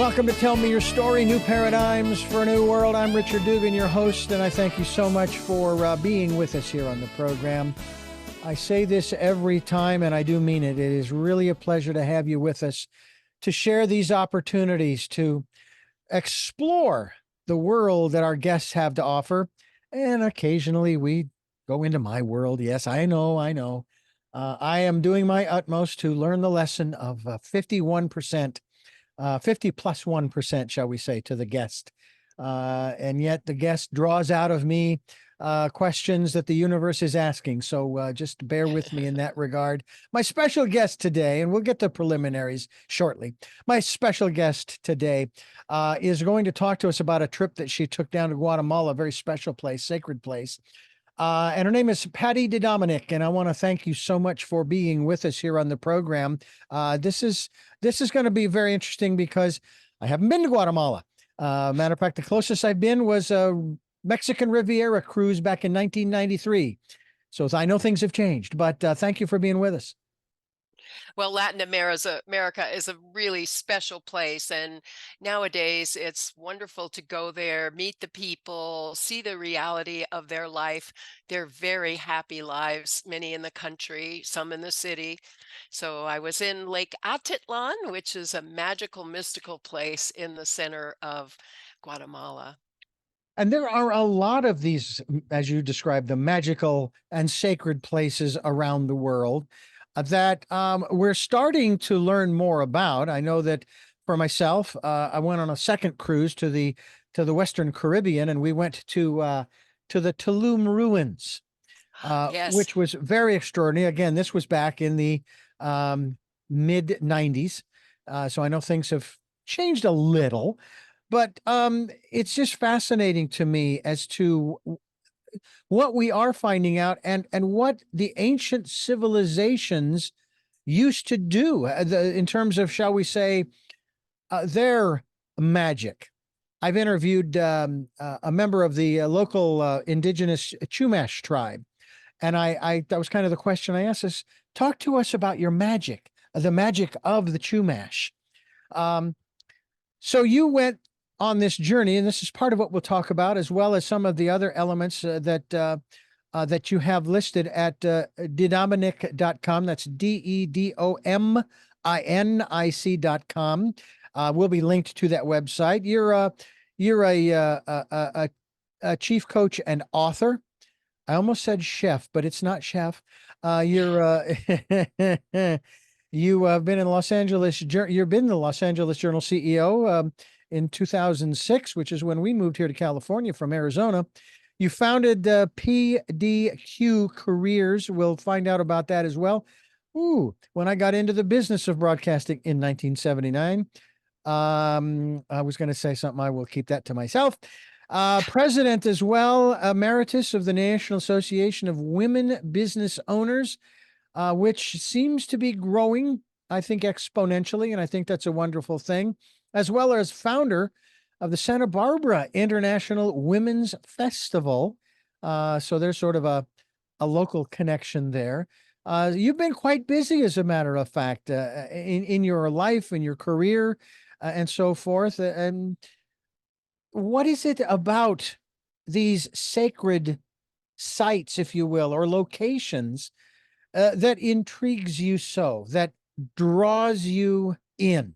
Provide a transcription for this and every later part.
Welcome to Tell Me Your Story, New Paradigms for a New World. I'm Richard Dugan, your host, and I thank you so much for being with us here on the program. I say this every time, and I do mean it. It is really a pleasure to have you with us to share these opportunities to explore the world that our guests have to offer. And occasionally we go into my world. Yes, I know. I am doing my utmost to learn the lesson of 51%. 50 plus 1%, shall we say, to the guest. And yet the guest draws out of me questions that the universe is asking. So just bear with me in that regard. My special guest today, and we'll get to preliminaries shortly. My special guest today is going to talk to us about a trip that she took down to Guatemala, a very special place, sacred place. And her name is Patty DeDominic, and I want to thank you so much for being with us here on the program. This is going to be very interesting because I haven't been to Guatemala. Matter of fact, the closest I've been was a Mexican Riviera cruise back in 1993. So I know things have changed, but thank you for being with us. Well, Latin America is a really special place, and nowadays it's wonderful to go there, meet the people, see the reality of their life. They're very happy lives, many in the country, some in the city. So I was in Lake Atitlan, which is a magical, mystical place in the center of Guatemala. And there are a lot of these, as you described, the magical and sacred places around the world that we're starting to learn more about. I know that for myself, I went on a second cruise to the Western Caribbean, and we went to the Tulum ruins, Yes. which was very extraordinary. Again, this was back in the mid '90s, so I know things have changed a little. But it's just fascinating to me as to what we are finding out and what the ancient civilizations used to do in terms of, shall we say, their magic. I've interviewed a member of the local indigenous Chumash tribe, and that was kind of the question I asked is, talk to us about your magic, the magic of the Chumash. So you went on this journey, and this is part of what we'll talk about, as well as some of the other elements that you have listed at DeDominic.com. That's DeDominic.com. Will be linked to that website. You're a chief coach and author. I almost said chef, but it's not chef. You've been in Los Angeles. You've been the Los Angeles Journal CEO. In 2006, which is when we moved here to California from Arizona. You founded PDQ CAREERS. We'll find out about that as well. When I got into the business of broadcasting in 1979, I was going to say something. I will keep that to myself. President as well, emeritus of the National Association of Women Business Owners, which seems to be growing, I think, exponentially, and I think that's a wonderful thing, as well as founder of the Santa Barbara International Women's Festival. So there's sort of a local connection there. You've been quite busy, as a matter of fact, in your life, in your career, and so forth. And what is it about these sacred sites, if you will, or locations that intrigues you so, that draws you in?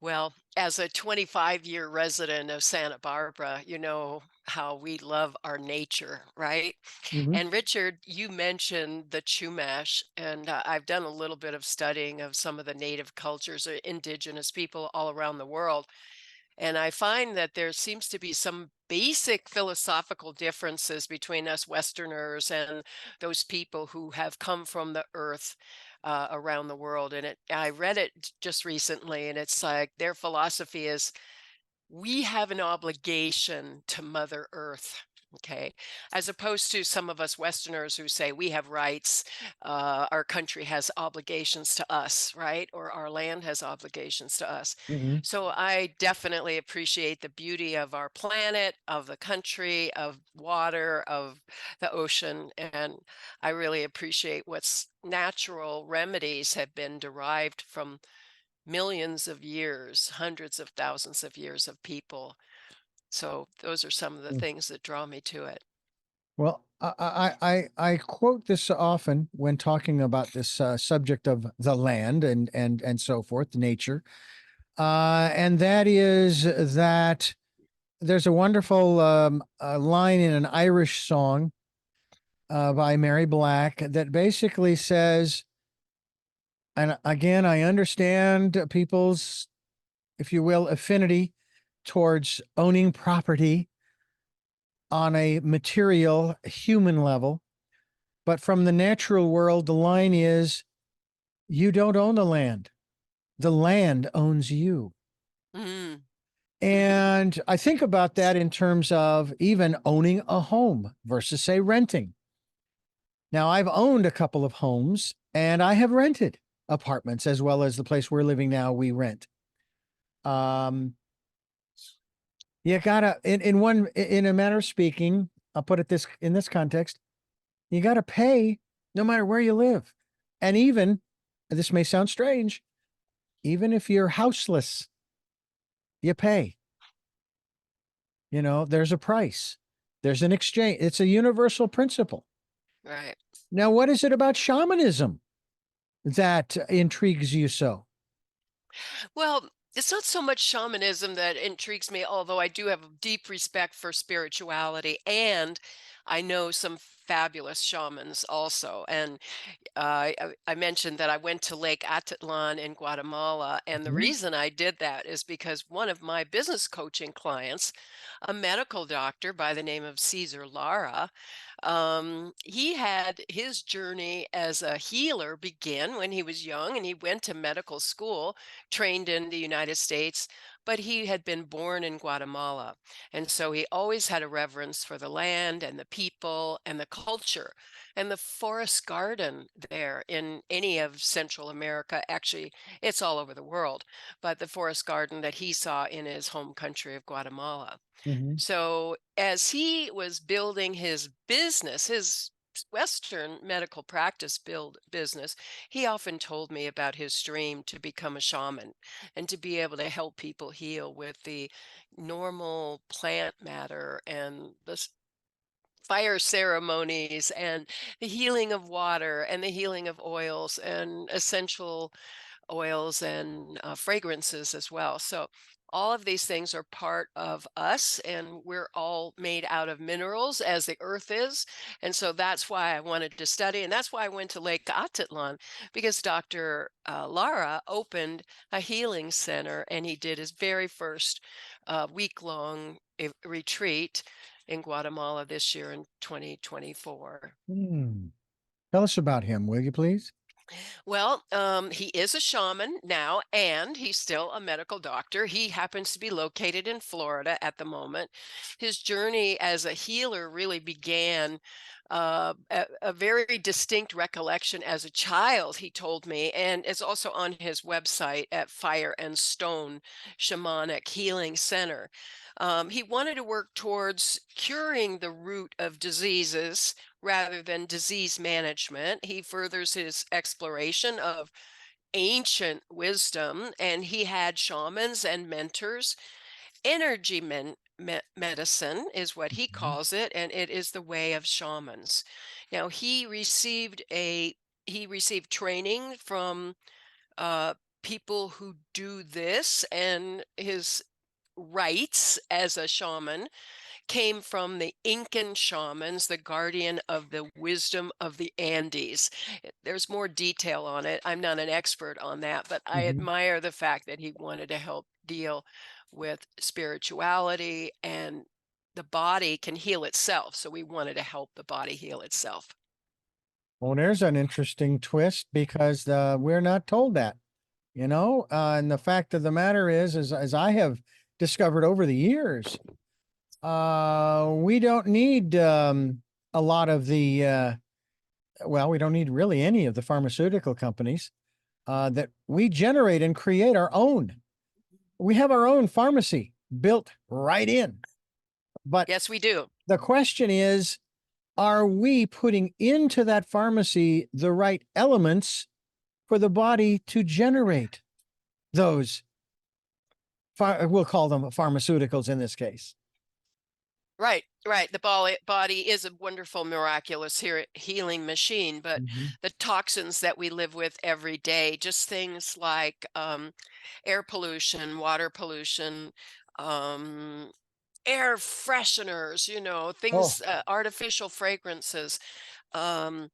Well, as a 25-year resident of Santa Barbara, you know how we love our nature, right? Mhm. And Richard, you mentioned the Chumash, and I've done a little bit of studying of some of the native cultures or indigenous people all around the world. And I find that there seems to be some basic philosophical differences between us Westerners and those people who have come from the earth around the world. And I read it just recently, and it's like their philosophy is we have an obligation to Mother Earth. Okay. As opposed to some of us Westerners who say we have rights, our country has obligations to us, right? Or our land has obligations to us. Mhm. So I definitely appreciate the beauty of our planet, of the country, of water, of the ocean. And I really appreciate what's natural remedies have been derived from millions of years, hundreds of thousands of years of people. So those are some of the Mm. things that draw me to it. Well, I quote this often when talking about this subject of the land and so forth, nature, and that is that there's a wonderful line in an Irish song by Mary Black that basically says, and again, I understand people's, if you will, affinity towards owning property on a material human level. But from the natural world, the line is you don't own the land owns you. Mm. And I think about that in terms of even owning a home versus, say, renting. Now, I've owned a couple of homes and I have rented apartments as well as the place we're living now, we rent. Um, you gotta, in a manner of speaking, I'll put it this in this context, you gotta pay no matter where you live. And even, this may sound strange, even if you're houseless, you pay. You know, there's a price, there's an exchange. It's a universal principle. Right. Now, what is it about shamanism that intrigues you so? Well, it's not so much shamanism that intrigues me, although I do have a deep respect for spirituality, and I know some fabulous shamans also. And I mentioned that I went to Lake Atitlan in Guatemala, and the Mhm. reason I did that is because one of my business coaching clients, a medical doctor by the name of Caesar Lara, he had his journey as a healer begin when he was young, and he went to medical school, trained in the United States, but he had been born in Guatemala. And so he always had a reverence for the land and the people and the culture and the forest garden there in any of Central America. Actually, it's all over the world, but the forest garden that he saw in his home country of Guatemala. Mhm. So as he was building his business, his Western medical practice build business, he often told me about his dream to become a shaman and to be able to help people heal with the normal plant matter and fire ceremonies and the healing of water and the healing of oils and essential oils and fragrances as well. So all of these things are part of us, and we're all made out of minerals as the earth is. And so that's why I wanted to study. And that's why I went to Lake Atitlan, because Dr. Lara opened a healing center and he did his very first week-long retreat in Guatemala this year in 2024. Hmm. Tell us about him, will you please? Well, he is a shaman now, and he's still a medical doctor. He happens to be located in Florida at the moment. His journey as a healer really began a very distinct recollection as a child, he told me, and it's also on his website at Fire and Stone Shamanic Healing Center. He wanted to work towards curing the root of diseases rather than disease management. He furthers his exploration of ancient wisdom, and he had shamans and mentors. Energy medicine is what he Mhm. calls it, and it is the way of shamans. Now, he received training from uh, people who do this, and his rights as a shaman came from the Incan shamans, the guardian of the wisdom of the Andes. There's more detail on it. I'm not an expert on that, but I Mhm. admire the fact that he wanted to help deal with spirituality, and the body can heal itself. So we wanted to help the body heal itself. Well, there's an interesting twist because we're not told that, you know. And the fact of the matter is, as I have discovered over the years, we don't need a lot of the well, we don't need really any of the pharmaceutical companies that we generate and create our own. We have our own pharmacy built right in. But Yes, we do. the question is, are we putting into that pharmacy the right elements for the body to generate? those, we'll call them pharmaceuticals in this case. Right, right. The body is a wonderful, miraculous healing machine, but Mhm. the toxins that we live with every day, just things like air pollution, water pollution, um, air fresheners, Oh, things, artificial fragrances, um,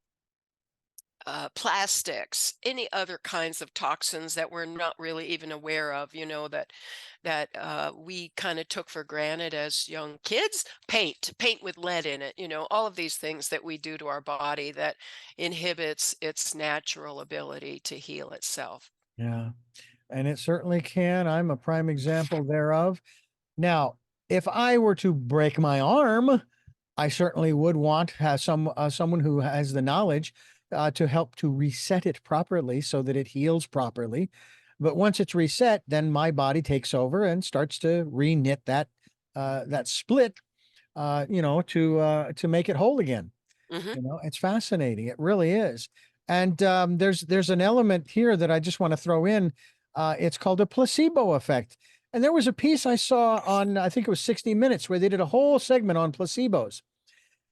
plastics, any other kinds of toxins that we're not really even aware of, that we kind of took for granted as young kids. Paint with lead in it, all of these things that we do to our body that inhibits its natural ability to heal itself. yeah. And it certainly can. I'm a prime example thereof. Now, if I were to break my arm, I certainly would want have someone who has the knowledge to help to reset it properly so that it heals properly. But once it's reset, then my body takes over and starts to re-knit that split, to make it whole again. Hmm. It's fascinating. It really is. And there's an element here that I just want to throw in. It's called a placebo effect. And there was a piece I saw on, I think it was 60 Minutes, where they did a whole segment on placebos.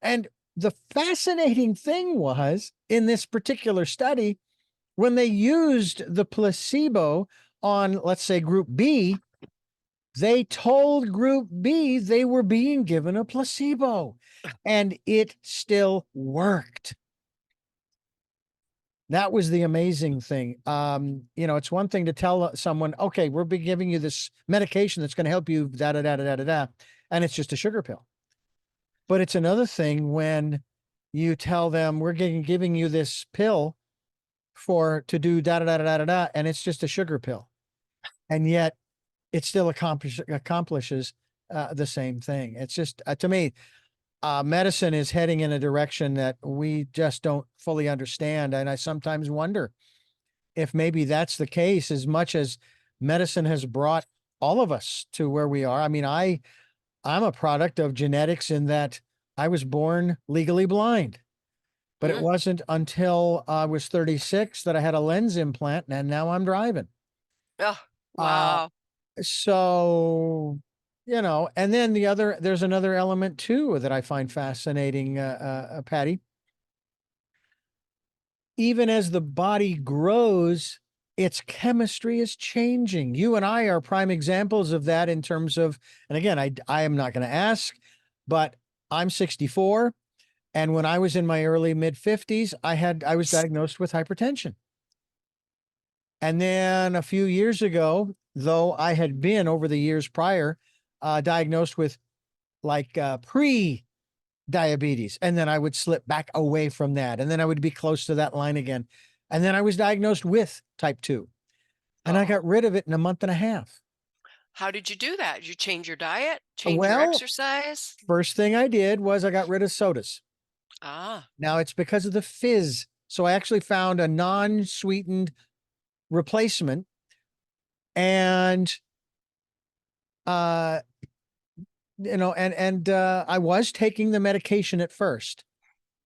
And the fascinating thing was in this particular study, when they used the placebo on, let's say, group B, they told group B they were being given a placebo and it still worked. That was the amazing thing. It's one thing to tell someone, okay, we're giving you this medication that's going to help you, da da da da da da, and it's just a sugar pill. But it's another thing when you tell them we're giving you this pill to do da da da da da da, and it's just a sugar pill, and yet it still accomplishes the same thing. It's just to me, medicine is heading in a direction that we just don't fully understand, and I sometimes wonder if maybe that's the case. As much as medicine has brought all of us to where we are. I mean, I'm a product of genetics in that I was born legally blind, but it Mm. wasn't until I was 36 that I had a lens implant, and now I'm driving. Oh, Uh, wow. so, and then there's another element too that I find fascinating, Patty. Even as the body grows, its chemistry is changing. You and I are prime examples of that in terms of, and again, I am not going to ask, but I'm 64. And when I was in my early mid 50s, I was diagnosed with hypertension. And then a few years ago, though I had been over the years prior, diagnosed with like pre diabetes. And then I would slip back away from that. And then I would be close to that line again. And then I was diagnosed with type 2. And I Oh, got rid of it in a month and a half. how did you do that? Did you change your diet? Change your Well, exercise? first thing I did was I got rid of sodas. Ah. Now it's because of the fizz. So I actually found a non-sweetened replacement, and uh I was taking the medication at first,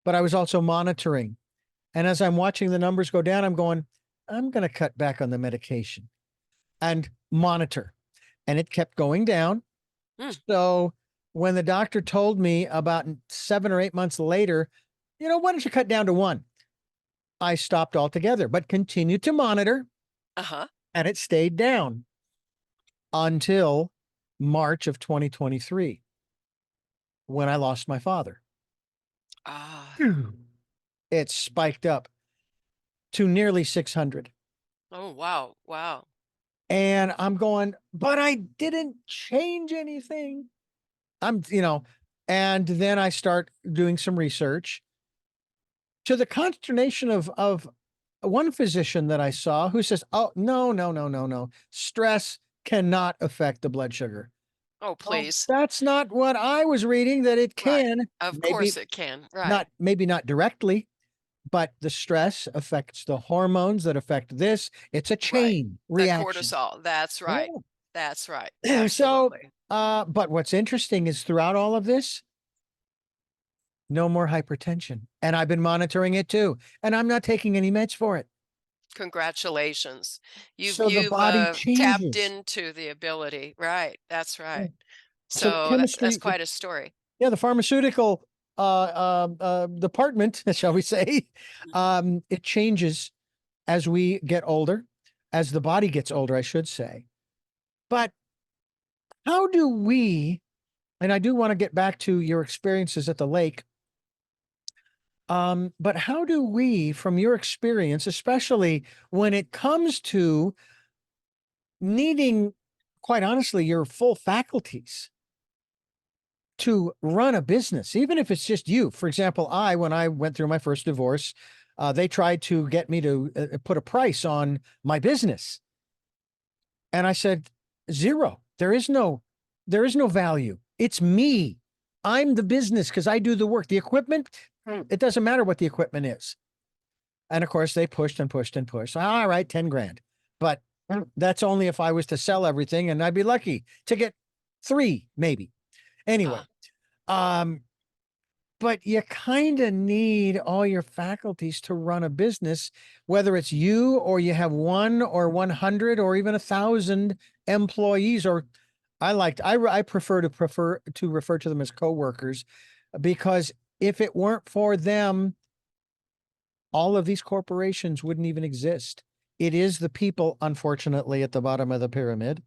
but I was also monitoring. And as I'm watching the numbers go down, I'm going, I'm going to cut back on the medication and monitor. And it kept going down. Mm. So when the doctor told me about 7 or 8 months later, why don't you cut down to one? I stopped altogether, but continued to monitor, Uh-huh. and it stayed down until March of 2023 when I lost my father. Ah. It spiked up to nearly 600. Oh, wow. Wow. And I'm going, but I didn't change anything. And then I start doing some research to the consternation of one physician that I saw who says, oh, no, no, no, no, no. Stress cannot affect the blood sugar. Oh, Well, please. that's not what I was reading, that it Right. can. Of Maybe course it can. Right. not directly, but the stress affects the hormones that affect this. It's a Right. chain The reaction. cortisol. That's right. That's right. So, Absolutely. but what's interesting is throughout all of this, no more hypertension. And I've been monitoring it too. And I'm not taking any meds for it. Congratulations. You've So the you've body tapped changes. into the ability. Right. That's Yeah. right. So the So that's chemistry, quite a story. yeah, the pharmaceutical department, shall we say, it changes as we get older, as the body gets older, I should say. But how do we, and I do want to get back to your experiences at the lake, but how do we, from your experience, especially when it comes to needing, quite honestly, your full faculties to run a business, even if it's just you? For example, when I went through my first divorce, they tried to get me to put a price on my business. And I said, zero. There is no value. It's me. I'm the business because I do the work. The equipment, it doesn't matter what the equipment is. And of course, they pushed and pushed and pushed. All right, 10 grand. But that's only if I was to sell everything, and I'd be lucky to get three, maybe. Anyway, Ah, um, but you kind of need all your faculties to run a business, whether it's you or you have one or 100 or even 1,000 employees. Or I prefer to refer to them as coworkers, because if it weren't for them, all of these corporations wouldn't even exist. It is the people, unfortunately, at the bottom of the pyramid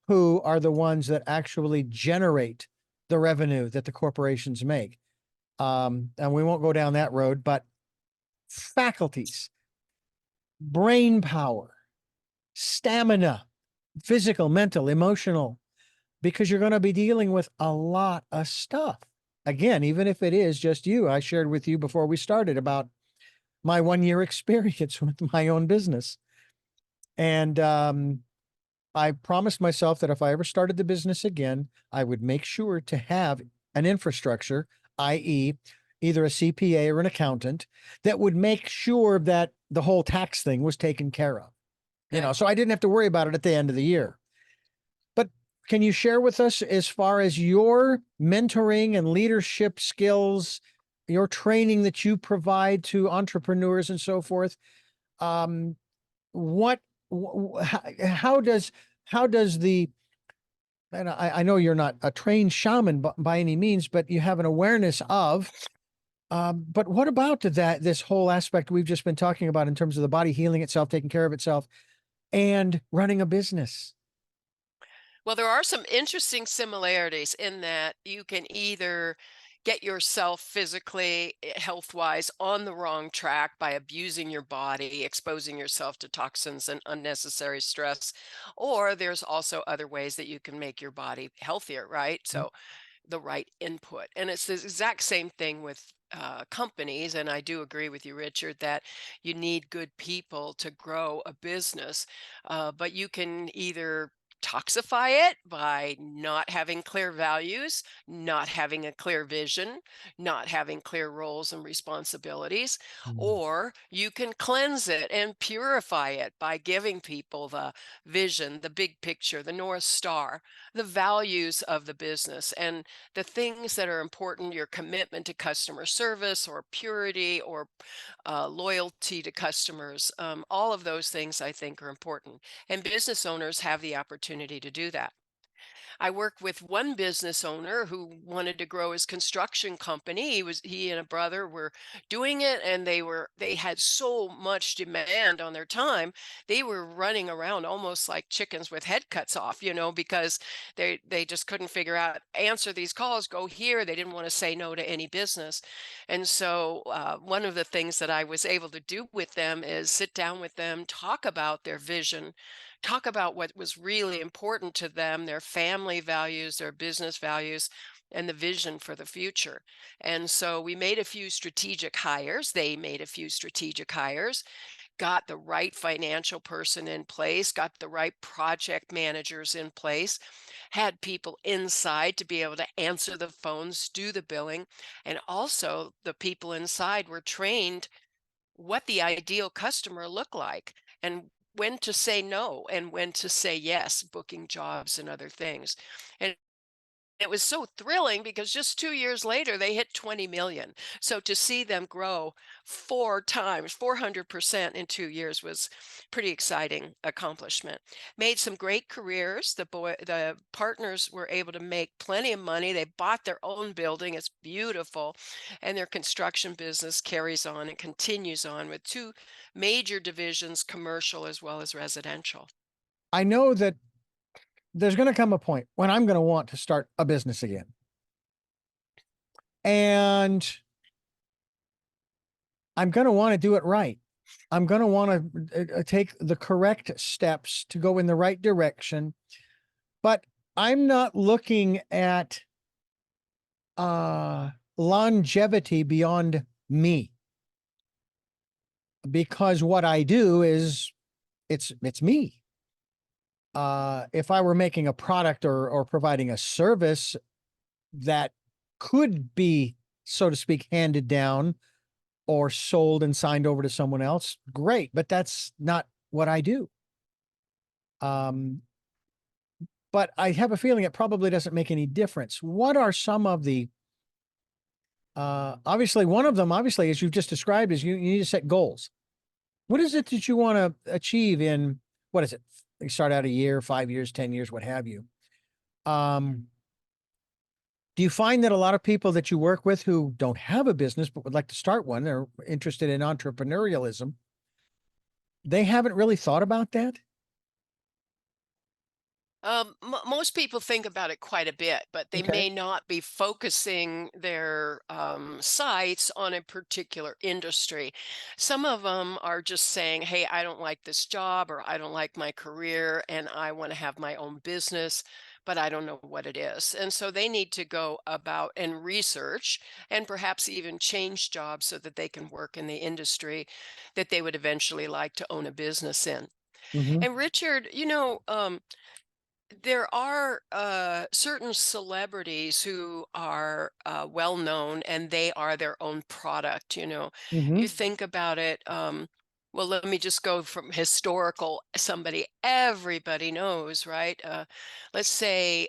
who are the ones that actually generate the revenue that the corporations make. And we won't go down that road, but faculties, brain power, stamina, physical, mental, emotional, because you're going to be dealing with a lot of stuff. Again, even if it is just you, I shared with you before we started about my 1 year experience with my own business. And I promised myself that if I ever started the business again, I would make sure to have an infrastructure, i.e., either a CPA or an accountant, that would make sure that the whole tax thing was taken care of. okay. So I didn't have to worry about it at the end of the year. But can you share with us, as far as your mentoring and leadership skills, your training that you provide to entrepreneurs and so forth? Um, what, how does the, and I know you're not a trained shaman by any means, but you have an awareness of, but what about this whole aspect we've just been talking about in terms of the body healing itself, taking care of itself, and running a business? Well, there are some interesting similarities in that you can either get yourself physically, health-wise on the wrong track by abusing your body, exposing yourself to toxins and unnecessary stress, or there's also other ways that you can make your body healthier, right? So the right input. And it's the exact same thing with companies. And I do agree with you, Richard, that you need good people to grow a business. But you can either toxify it by not having clear values, not having a clear vision, not having clear roles and responsibilities, Mm. or you can cleanse it and purify it by giving people the vision, the big picture, the North Star, the values of the business. And the things that are important, your commitment to customer service or purity or loyalty to customers, all of those things I think are important. And business owners have the opportunity to do that. I worked with one business owner who wanted to grow his construction company. He and a brother were doing it, and they had so much demand on their time. They were running around almost like chickens with head cuts off, because they just couldn't figure out answer these calls, go here. They didn't want to say no to any business. And so one of the things that I was able to do with them is sit down with them, talk about their vision, talk about what was really important to them, their family values, their business values, and the vision for the future. And so we made a few strategic hires. They made a few strategic hires, got the right financial person in place, got the right project managers in place, had people inside to be able to answer the phones, do the billing. And also, the people inside were trained what the ideal customer look like and when to say no and when to say yes, booking jobs and other things. And It was so thrilling because just 2 years later, they hit 20 million. So to see them grow 4 times, 400% in 2 years was pretty exciting accomplishment. Made some great careers. The partners were able to make plenty of money. They bought their own building. It's beautiful. And their construction business carries on and continues on with 2 major divisions, commercial as well as residential. I know that there's going to come a point when I'm going to want to start a business again. And I'm going to want to do it right. I'm going to want to take the correct steps to go in the right direction. But I'm not looking at longevity beyond me, because what I do is it's me. If I were making a product or providing a service that could be, so to speak, handed down or sold and signed over to someone else, great. But that's not what I do. But I have a feeling it probably doesn't make any difference. What are some of the, obviously, one of them, obviously, as you've just described, is you need to set goals. What is it that you want to achieve in, what is it? You start out a year, 5 years, 10 years, what have you. Do you find that a lot of people that you work with who don't have a business but would like to start one, they're interested in entrepreneurialism, they haven't really thought about that? Most people think about it quite a bit, but they Okay. may not be focusing their sights on a particular industry. Some of them are just saying, hey, I don't like this job or I don't like my career and I want to have my own business, but I don't know what it is. And so they need to go about and research and perhaps even change jobs so that they can work in the industry that they would eventually like to own a business in. Hmm. And Richard, there are certain celebrities who are well known and they are their own product. You Hmm. think about it. Well, let me just go from historical somebody everybody knows, right? Let's say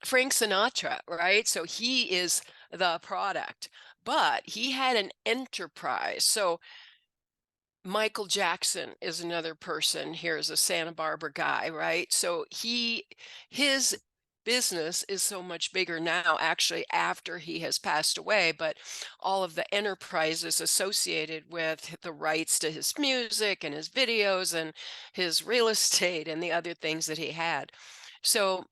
Frank Sinatra, right? So he is the product, but he had an enterprise. So Michael Jackson is another person. Here's a Santa Barbara guy, right? So his business is so much bigger now, actually, after he has passed away, but all of the enterprises associated with the rights to his music and his videos and his real estate and the other things that he had. So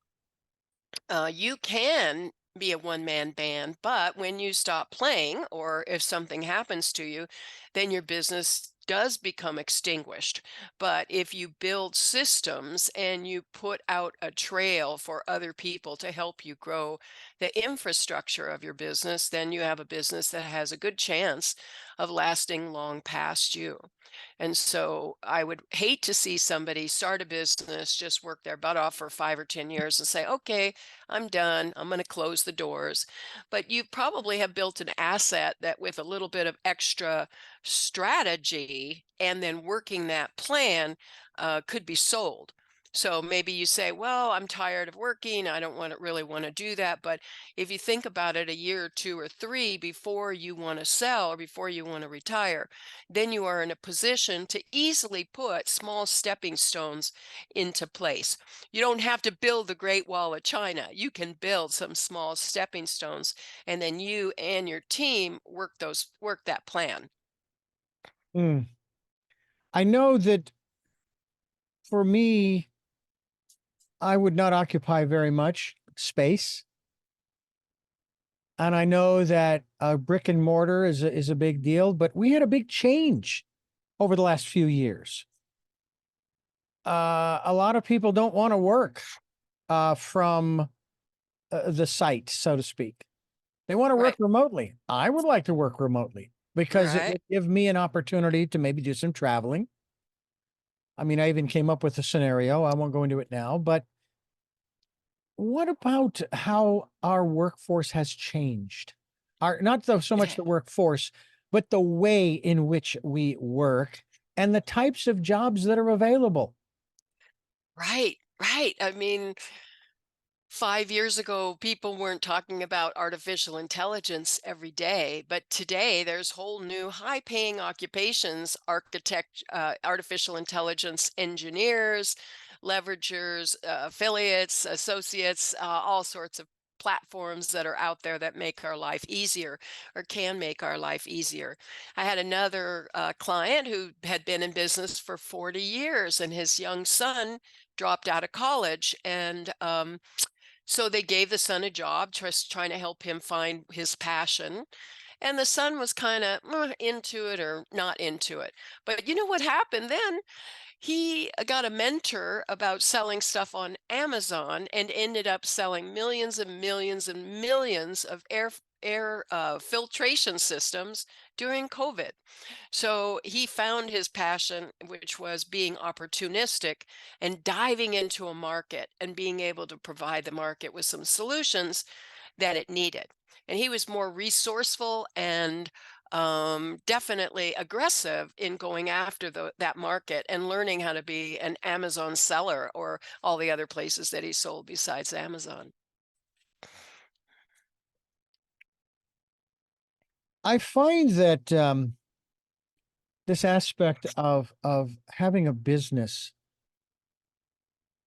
you can be a one-man band, but when you stop playing or if something happens to you, then your business does become extinguished. But if you build systems and you put out a trail for other people to help you grow the infrastructure of your business, then you have a business that has a good chance of lasting long past you. And so I would hate to see somebody start a business, just work their butt off for 5 or 10 years and say, okay, I'm done. I'm going to close the doors. But you probably have built an asset that with a little bit of extra strategy and then working that plan could be sold. So maybe you say, well, I'm tired of working. I don't really want to do that. But if you think about it a year or 2 or 3 before you want to sell or before you want to retire, then you are in a position to easily put small stepping stones into place. You don't have to build the Great Wall of China. You can build some small stepping stones, and then you and your team work that plan. Mm. I know that for me, I would not occupy very much space. And I know that brick and mortar is a big deal, but we had a big change over the last few years. A lot of people don't want to work from the site, so to speak. They want to work Right. remotely. I would like to work remotely because it Right. would give me an opportunity to maybe do some traveling. I mean, I even came up with a scenario. I won't go into it now, but what about how our workforce has changed? Not so much It- the workforce, but the way in which we work and the types of jobs that are available. Right. Right. I mean, 5 years ago, people weren't talking about artificial intelligence every day, but today there's whole new high-paying occupations, artificial intelligence engineers, leveragers, affiliates, associates, all sorts of platforms that are out there that make our life easier or can make our life easier. I had another client who had been in business for 40 years, and his young son dropped out of college, and so they gave the son a job, just trying to help him find his passion. And the son was kind of into it or not into it. But you know what happened then? He got a mentor about selling stuff on Amazon and ended up selling millions and millions and millions of air filtration systems during COVID. So he found his passion, which was being opportunistic and diving into a market and being able to provide the market with some solutions that it needed. And he was more resourceful and definitely aggressive in going after that market and learning how to be an Amazon seller or all the other places that he sold besides Amazon. I find that this aspect of having a business,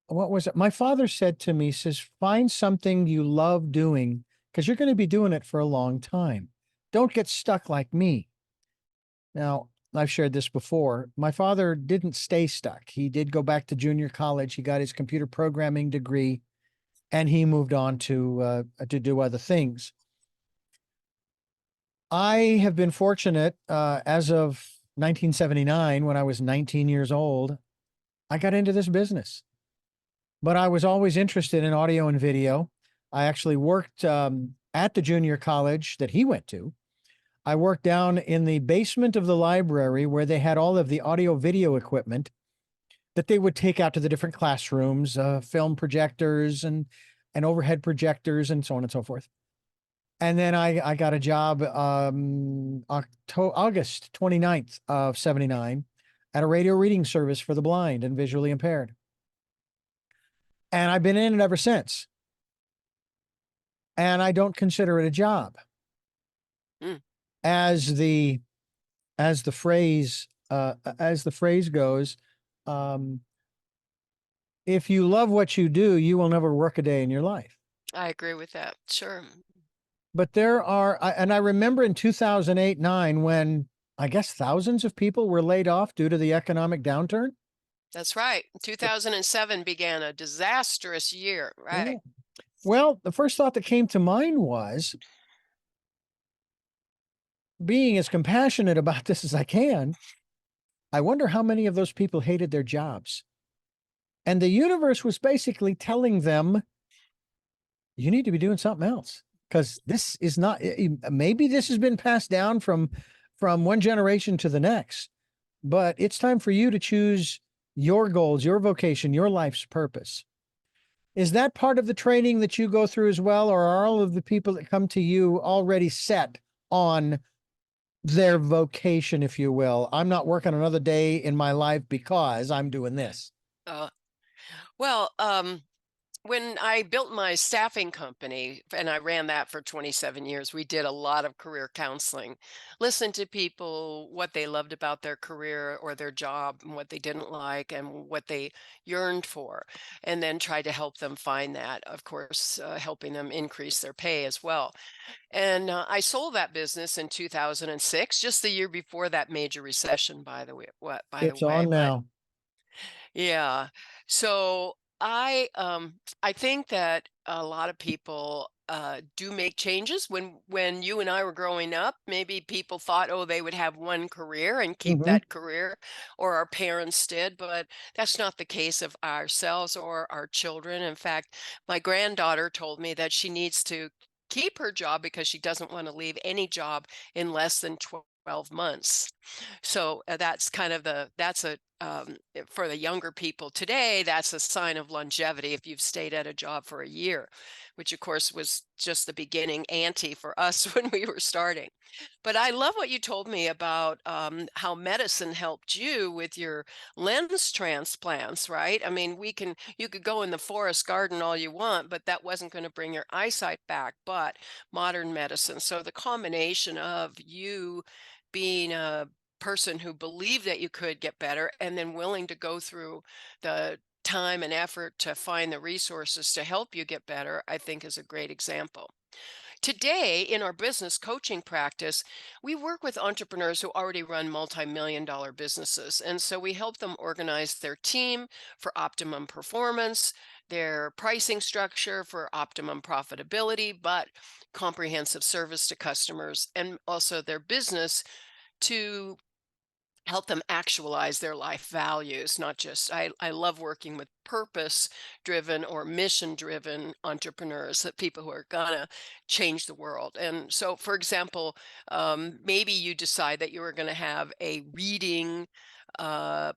what was it? My father said to me, he says, find something you love doing because you're going to be doing it for a long time. Don't get stuck like me. Now, I've shared this before. My father didn't stay stuck. He did go back to junior college. He got his computer programming degree, and he moved on to do other things. I have been fortunate. As of 1979, when I was 19 years old, I got into this business. But I was always interested in audio and video. I actually worked at the junior college that he went to. I worked down in the basement of the library where they had all of the audio video equipment that they would take out to the different classrooms, film projectors and overhead projectors and so on and so forth. And then I got a job August 29th of 79 at a radio reading service for the blind and visually impaired. And I've been in it ever since. And I don't consider it a job. Mm, As the as the phrase goes, um, if you love what you do, you will never work a day in your life. I agree with that. Sure. But there are, and I remember in 2008-9 when I guess thousands of people were laid off due to the economic downturn. That's right. 2007 began a disastrous year. Yeah. Right. Well, the first thought that came to mind was being as compassionate about this as I can. I wonder how many of those people hated their jobs. And the universe was basically telling them, you need to be doing something else because this is not, maybe this has been passed down from one generation to the next, but it's time for you to choose your goals, your vocation, your life's purpose. Is that part of the training that you go through as well, or are all of the people that come to you already set on their vocation, if you will? I'm not working another day in my life because I'm doing this. Uh, well, when I built my staffing company and I ran that for 27 years, we did a lot of career counseling, listened to people, what they loved about their career or their job and what they didn't like and what they yearned for, and then tried to help them find that, of course, helping them increase their pay as well. And I sold that business in 2006, just the year before that major recession, by the way, It's on but now. yeah. So I think that a lot of people do make changes. When you and I were growing up, maybe people thought, oh, they would have one career and keep Hmm. that career, or our parents did, but that's not the case of ourselves or our children. In fact, my granddaughter told me that she needs to keep her job because she doesn't want to leave any job in less than 12 months. So that's kind of that's a for the younger people today, that's a sign of longevity if you've stayed at a job for a year, which of course was just the beginning ante for us when we were starting. But I love what you told me about how medicine helped you with your lens transplants, right? I mean, you could go in the forest garden all you want, but that wasn't going to bring your eyesight back. But modern medicine, so the combination of you being a person who believed that you could get better and then willing to go through the time and effort to find the resources to help you get better, I think is a great example. Today, in our business coaching practice, we work with entrepreneurs who already run multi-million-dollar businesses. And so we help them organize their team for optimum performance, their pricing structure for optimum profitability, but comprehensive service to customers, and also their business to help them actualize their life values. Not just I love working with purpose driven or mission driven entrepreneurs, that people who are gonna change the world. And so, for example, maybe you decide that you are going to have a reading uh,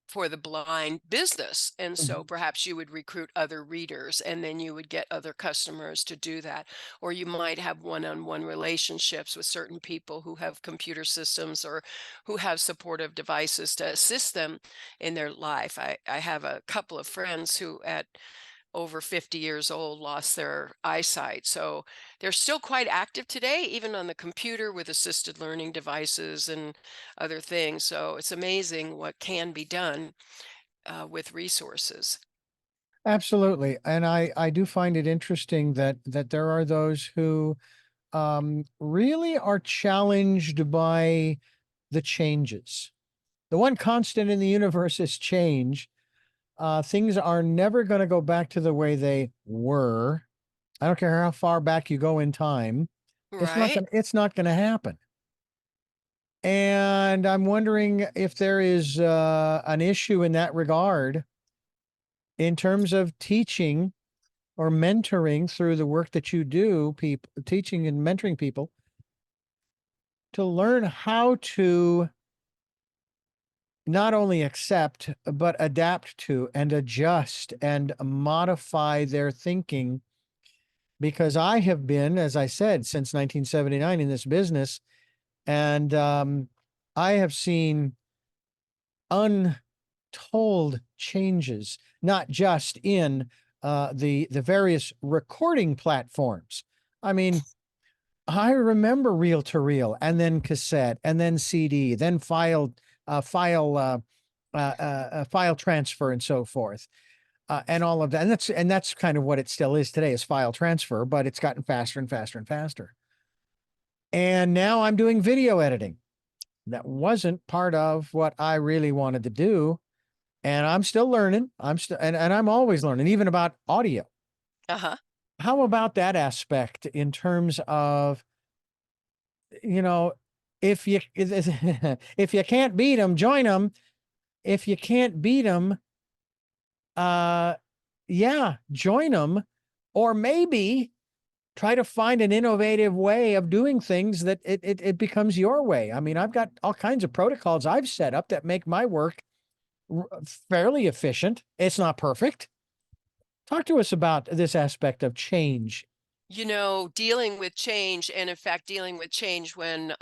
for the blind business. And so Mhm. perhaps you would recruit other readers and then you would get other customers to do that. Or you might have one on one relationships with certain people who have computer systems or who have supportive devices to assist them in their life. I have a couple of friends who, at over 50 years old, lost their eyesight. So they're still quite active today, even on the computer with assisted learning devices and other things. So it's amazing what can be done with resources. Absolutely. And I do find it interesting that there are those who really are challenged by the changes. The one constant in the universe is change. Things are never going to go back to the way they were. I don't care how far back you go in time. Right? It's not going to happen. And I'm wondering if there is an issue in that regard in terms of teaching or mentoring through the work that you do, people teaching and mentoring people to learn how to not only accept but adapt to and adjust and modify their thinking, because I have been, as I said, since 1979 in this business, and I have seen untold changes, not just in the various recording platforms. I mean, I remember reel to reel, and then cassette, and then CD, then file transfer, and so forth, and all of that. And that's kind of what it still is today, is file transfer, but it's gotten faster and faster and faster. And now I'm doing video editing. That wasn't part of what I really wanted to do, and I'm still learning. And I'm always learning, even about audio. Uh-huh. How about that aspect in terms of, you know, if you if you can't beat them, join them. If you can't beat them, uh, yeah, join them, or maybe try to find an innovative way of doing things that it becomes your way. I mean, I've got all kinds of protocols I've set up that make my work fairly efficient. It's not perfect. Talk to us about this aspect of change. Dealing with change, and in fact, dealing with change when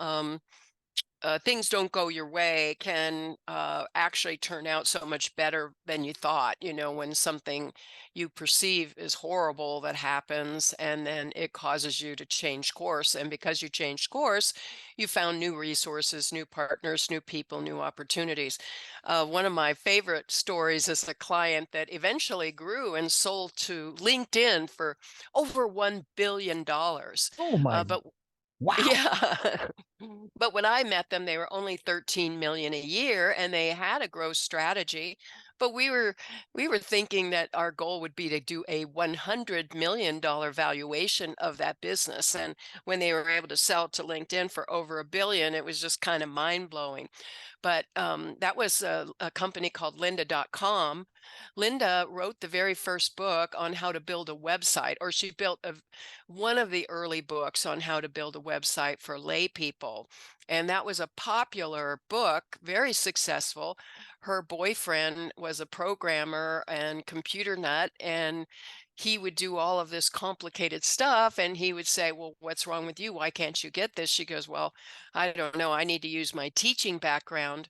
things don't go your way can actually turn out so much better than you thought. When something you perceive is horrible that happens, and then it causes you to change course. And because you changed course, you found new resources, new partners, new people, new opportunities. One of my favorite stories is a client that eventually grew and sold to LinkedIn for over $1 billion. Oh my, But wow. yeah. But when I met them, they were only 13 million a year and they had a growth strategy. But we were thinking that our goal would be to do a $100 million valuation of that business. And when they were able to sell to LinkedIn for over $1 billion, it was just kind of mind blowing. But that was a company called lynda.com. Linda wrote the very first book on how to build a website, or she built one of the early books on how to build a website for lay people. And that was a popular book, very successful. her boyfriend was a programmer and computer nut, and he would do all of this complicated stuff, and he would say, well, what's wrong with you? Why can't you get this? She goes, well, I don't know. I need to use my teaching background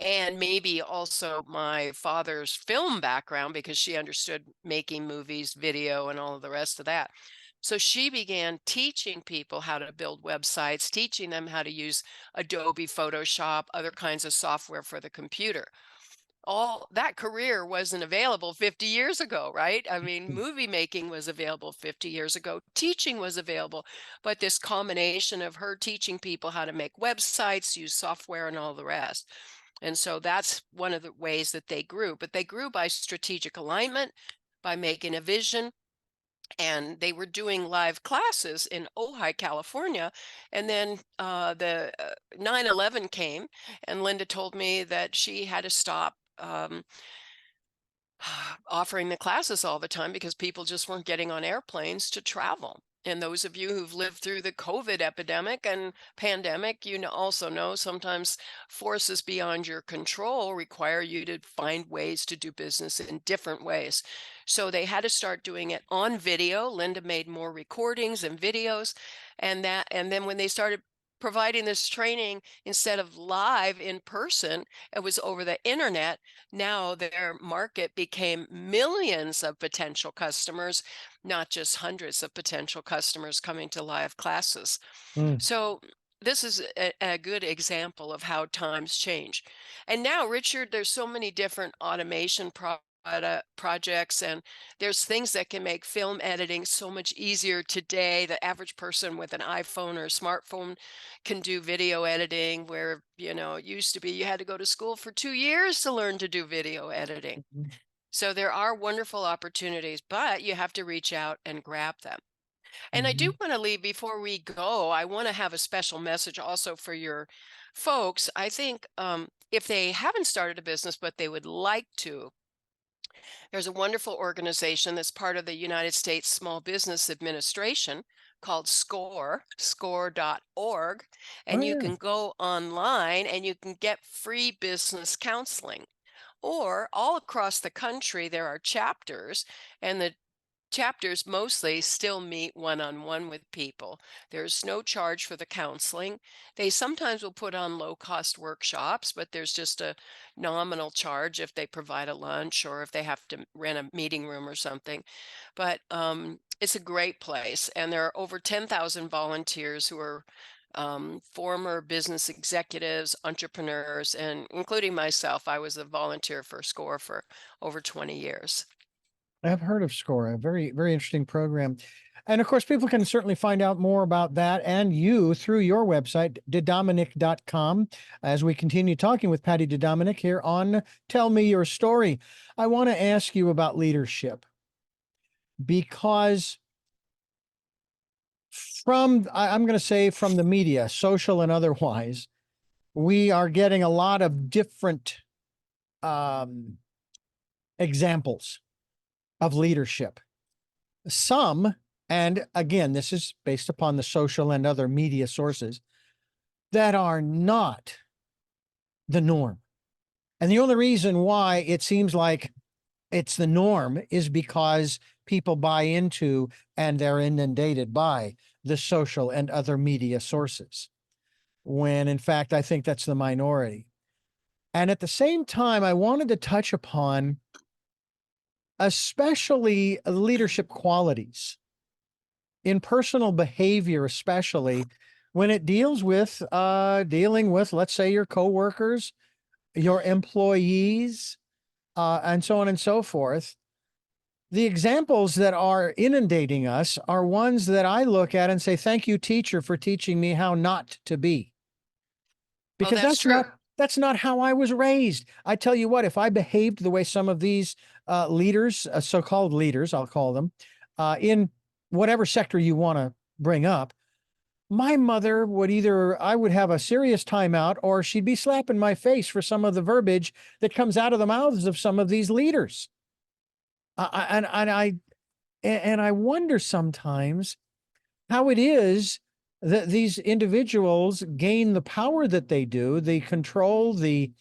and maybe also my father's film background because she understood making movies, video, and all of the rest of that. So she began teaching people how to build websites, teaching them how to use Adobe Photoshop, other kinds of software for the computer. All that career wasn't available 50 years ago, right? I mean, movie making was available 50 years ago, teaching was available, but this combination of her teaching people how to make websites, use software, and all the rest. And so that's one of the ways that they grew, but they grew by strategic alignment, by making a vision. And they were doing live classes in Ojai, California. And then the 9/11 came, and Linda told me that she had to stop offering the classes all the time because people just weren't getting on airplanes to travel. And those of you who've lived through the COVID epidemic and pandemic, also know sometimes forces beyond your control require you to find ways to do business in different ways. So they had to start doing it on video. Linda made more recordings and videos, and then when they started providing this training instead of live in person, it was over the internet. Now their market became millions of potential customers, not just hundreds of potential customers coming to live classes. Mm. So this is a good example of how times change. And now, Richard, there's so many different automation projects, and there's things that can make film editing so much easier today. The average person with an iPhone or smartphone can do video editing, where, it used to be you had to go to school for 2 years to learn to do video editing. Mhm. So there are wonderful opportunities, but you have to reach out and grab them. And I do Mhm. want to leave before we go. I want to have a special message also for your folks. I think if they haven't started a business, but they would like to, there's a wonderful organization that's part of the United States Small Business Administration called score.org. Oh, And you yeah. can go online and you can get free business counseling. Or all across the country, there are chapters, and the chapters mostly still meet one-on-one with people. There's no charge for the counseling. They sometimes will put on low-cost workshops, but there's just a nominal charge if they provide a lunch or if they have to rent a meeting room or something. But it's a great place, and there are over 10,000 volunteers who are former business executives, entrepreneurs, and including myself. I was a volunteer for SCORE for over 20 years. I've heard of SCORE, a very, very interesting program. And of course, people can certainly find out more about that and you through your website, DeDominic.com, as we continue talking with Patty DeDominic here on Tell Me Your Story. I want to ask you about leadership because I'm going to say from the media, social and otherwise, we are getting a lot of different um, examples of leadership. Some, and again, this is based upon the social and other media sources, that are not the norm. And the only reason why it seems like it's the norm is because people buy into and they're inundated by the social and other media sources, when in fact, I think that's the minority. And at the same time, I wanted to touch upon especially leadership qualities in personal behavior, especially when it deals with dealing with, let's say, your coworkers, your employees, and so on and so forth. The examples that are inundating us are ones that I look at and say, thank you, teacher, for teaching me how not to be. Oh, Because that's true. that's not how I was raised. I tell you what, if I behaved the way some of these leaders, so-called leaders, I'll call them, in whatever sector you want to bring up, my mother would either, I would have a serious timeout or she'd be slapping my face for some of the verbiage that comes out of the mouths of some of these leaders. And I wonder sometimes how it is that these individuals gain the power that they do, the control, the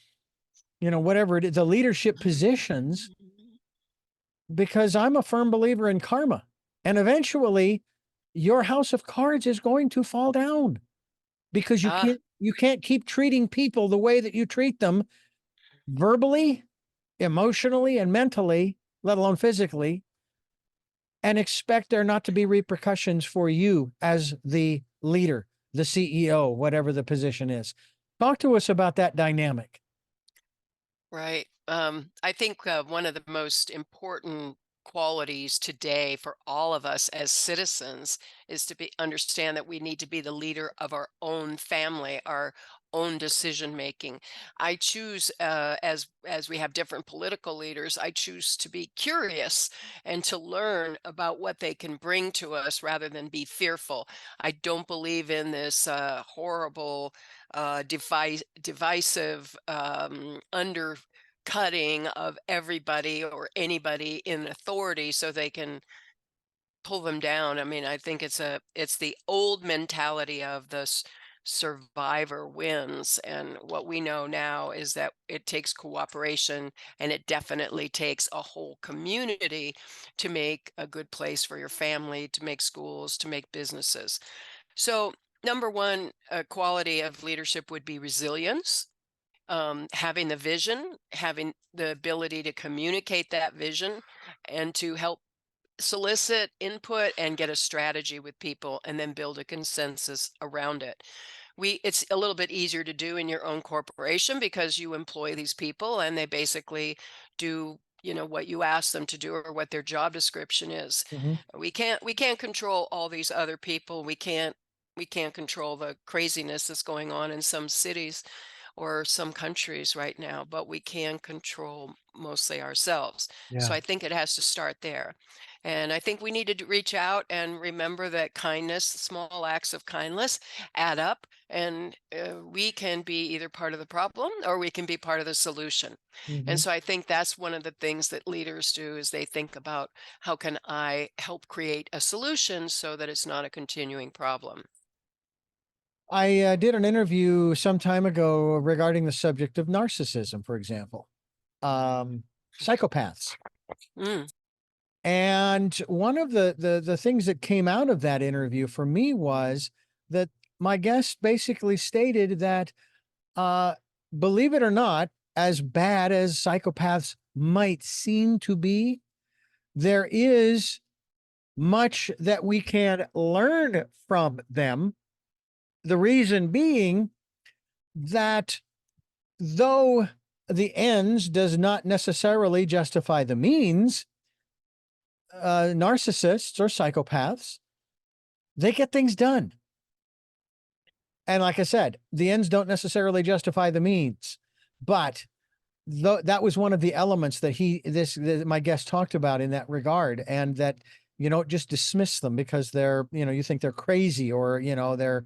whatever it is, the leadership positions, because I'm a firm believer in karma. And eventually your house of cards is going to fall down because Ah, you can't keep treating people the way that you treat them verbally, emotionally, and mentally, let alone physically, and expect there not to be repercussions for you as the leader, the CEO, whatever the position is. Talk to us about that dynamic. right. I think one of the most important qualities today for all of us as citizens is to be understand that we need to be the leader of our own family, our own decision making. I choose, as we have different political leaders, I choose to be curious and to learn about what they can bring to us rather than be fearful. I don't believe in this horrible, divisive, undercutting of everybody or anybody in authority so they can pull them down. I mean, I think it's the old mentality of the survivor wins, and what we know now is that it takes cooperation, and it definitely takes a whole community to make a good place for your family, to make schools, to make businesses. So, number one quality of leadership would be resilience, having the vision, having the ability to communicate that vision, and to help solicit input and get a strategy with people and then build a consensus around it. It's a little bit easier to do in your own corporation because you employ these people and they basically do, what you ask them to do or what their job description is. Mhm. We can't control all these other people. We can't control the craziness that's going on in some cities or some countries right now, but we can control mostly ourselves. So Yeah. I think it has to start there. And I think we need to reach out and remember that kindness, small acts of kindness add up, and we can be either part of the problem or we can be part of the solution. And Mhm. so I think that's one of the things that leaders do is they think about how can I help create a solution so that it's not a continuing problem. I did an interview some time ago regarding the subject of narcissism, for example, psychopaths. Mm, And one of the things that came out of that interview for me was that my guest basically stated that, uh, believe it or not, as bad as psychopaths might seem to be, there is much that we can learn from them. The reason being that though the ends does not necessarily justify the means, narcissists or psychopaths, they get things done. And like I said, the ends don't necessarily justify the means. But that was one of the elements that my guest talked about in that regard, and that just dismiss them because they're you think they're crazy, or they're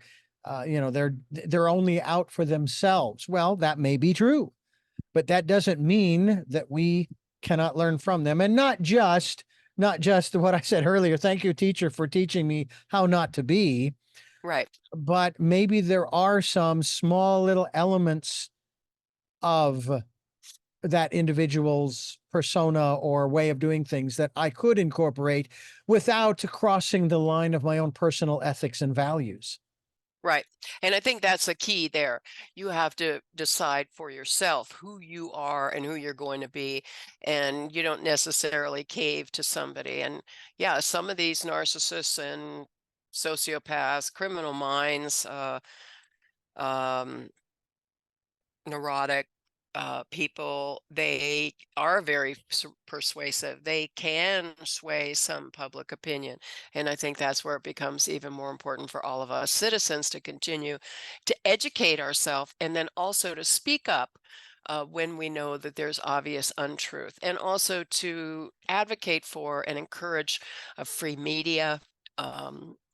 only out for themselves. Well, that may be true, but that doesn't mean that we cannot learn from them. And not just what I said earlier. Thank you, teacher, for teaching me how not to be. right. But maybe there are some small little elements of that individual's persona or way of doing things that I could incorporate without crossing the line of my own personal ethics and values. Right. And I think that's the key there. You have to decide for yourself who you are and who you're going to be. And you don't necessarily cave to somebody. And yeah, some of these narcissists and sociopaths, criminal minds, um, neurotic people, they are very persuasive. They can sway some public opinion. And I think that's where it becomes even more important for all of us citizens to continue to educate ourselves and then also to speak up when we know that there's obvious untruth, and also to advocate for and encourage a free media,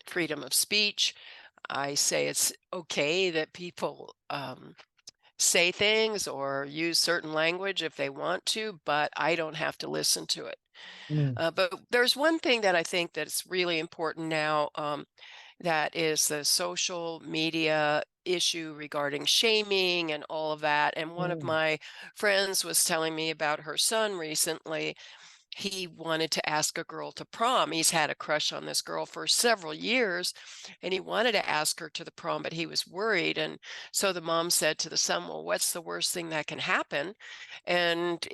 freedom of speech. I say it's okay that people say things or use certain language if they want to, but I don't have to listen to it. Mm. But there's one thing that I think that's really important now. that is the social media issue regarding shaming and all of that. And one of Mm, my friends was telling me about her son recently. He wanted to ask a girl to prom. He's had a crush on this girl for several years, and he wanted to ask her to the prom, but he was worried. And so the mom said to the son, "Well, what's the worst thing that can happen?" And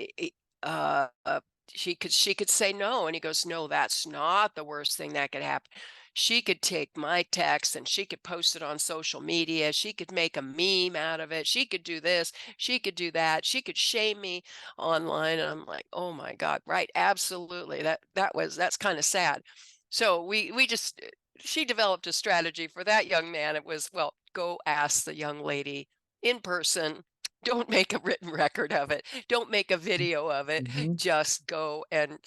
she could say no, and he goes, "No, that's not the worst thing that could happen. She could take my text and she could post it on social media. She could make a meme out of it. She could do this. She could do that. She could shame me online." And I'm like, "Oh my God, right. Absolutely. That's kind of sad." So we just she developed a strategy for that young man. It was, well, go ask the young lady in person. Don't make a written record of it. Don't make a video of it. mhm. Just go and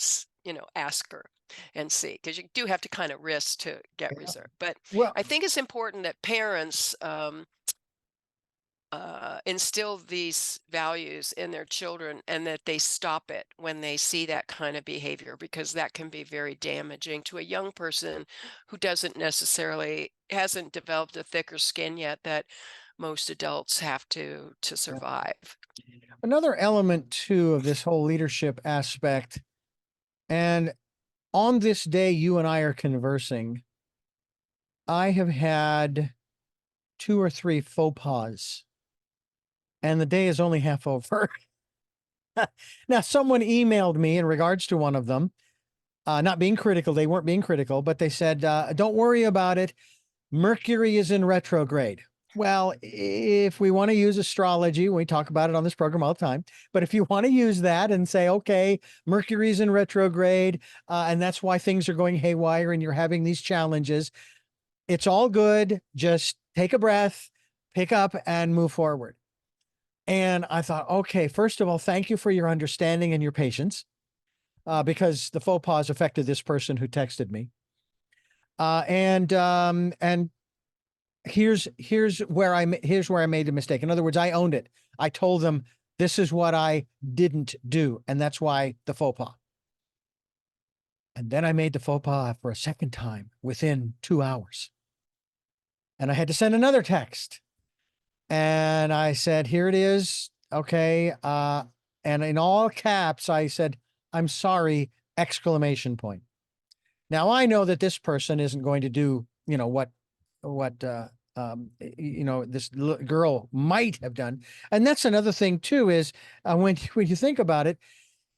ask her and see, because you do have to kind of risk to get Yeah. reserved. But Well, I think it's important that parents instill these values in their children, and that they stop it when they see that kind of behavior, because that can be very damaging to a young person who doesn't necessarily hasn't developed a thicker skin yet that most adults have to yeah. survive. Another element too of this whole leadership aspect, and on this day you and I are conversing, I have had two or three faux pas, and the day is only half over. Now, someone emailed me in regards to one of them, not being critical. They weren't being critical, but they said, "Don't worry about it. Mercury is in retrograde." Well, if we want to use astrology, we talk about it on this program all the time. But if you want to use that and say, okay, Mercury's in retrograde, and that's why things are going haywire and you're having these challenges, it's all good. Just take a breath, pick up, and move forward. And I thought, okay, first of all, thank you for your understanding and your patience, because the faux pas affected this person who texted me. And here's where I made the mistake. In other words, I owned it. I told them this is what I didn't do, and that's why the faux pas. And then I made the faux pas for a second time within 2 hours, and I had to send another text. And I said, "Here it is, okay." And in all caps, I said, "I'm sorry!" Exclamation point. Now I know that this person isn't going to do, what this girl might have done. And that's another thing too, is when you think about it,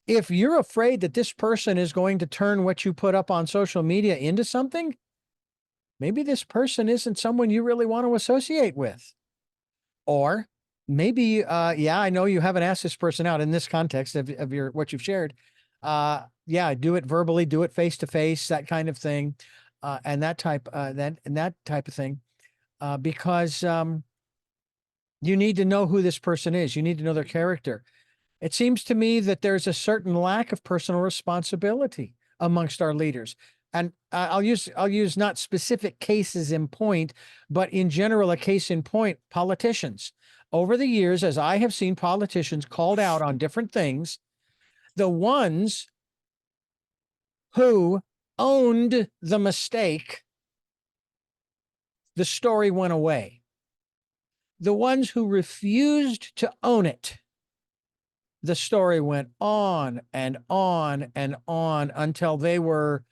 if you're afraid that this person is going to turn what you put up on social media into something, maybe this person isn't someone you really want to associate with. Or maybe, yeah, I know you haven't asked this person out in this context of your what you've shared. Yeah, do it verbally, do it face to face, that kind of thing, and that type of thing, because you need to know who this person is. You need to know their character. It seems to me that there's a certain lack of personal responsibility amongst our leaders. And I'll use not specific cases in point, but in general, a case in point, politicians. Over the years, as I have seen politicians called out on different things, the ones who owned the mistake, the story went away. The ones who refused to own it, the story went on and on and on until they were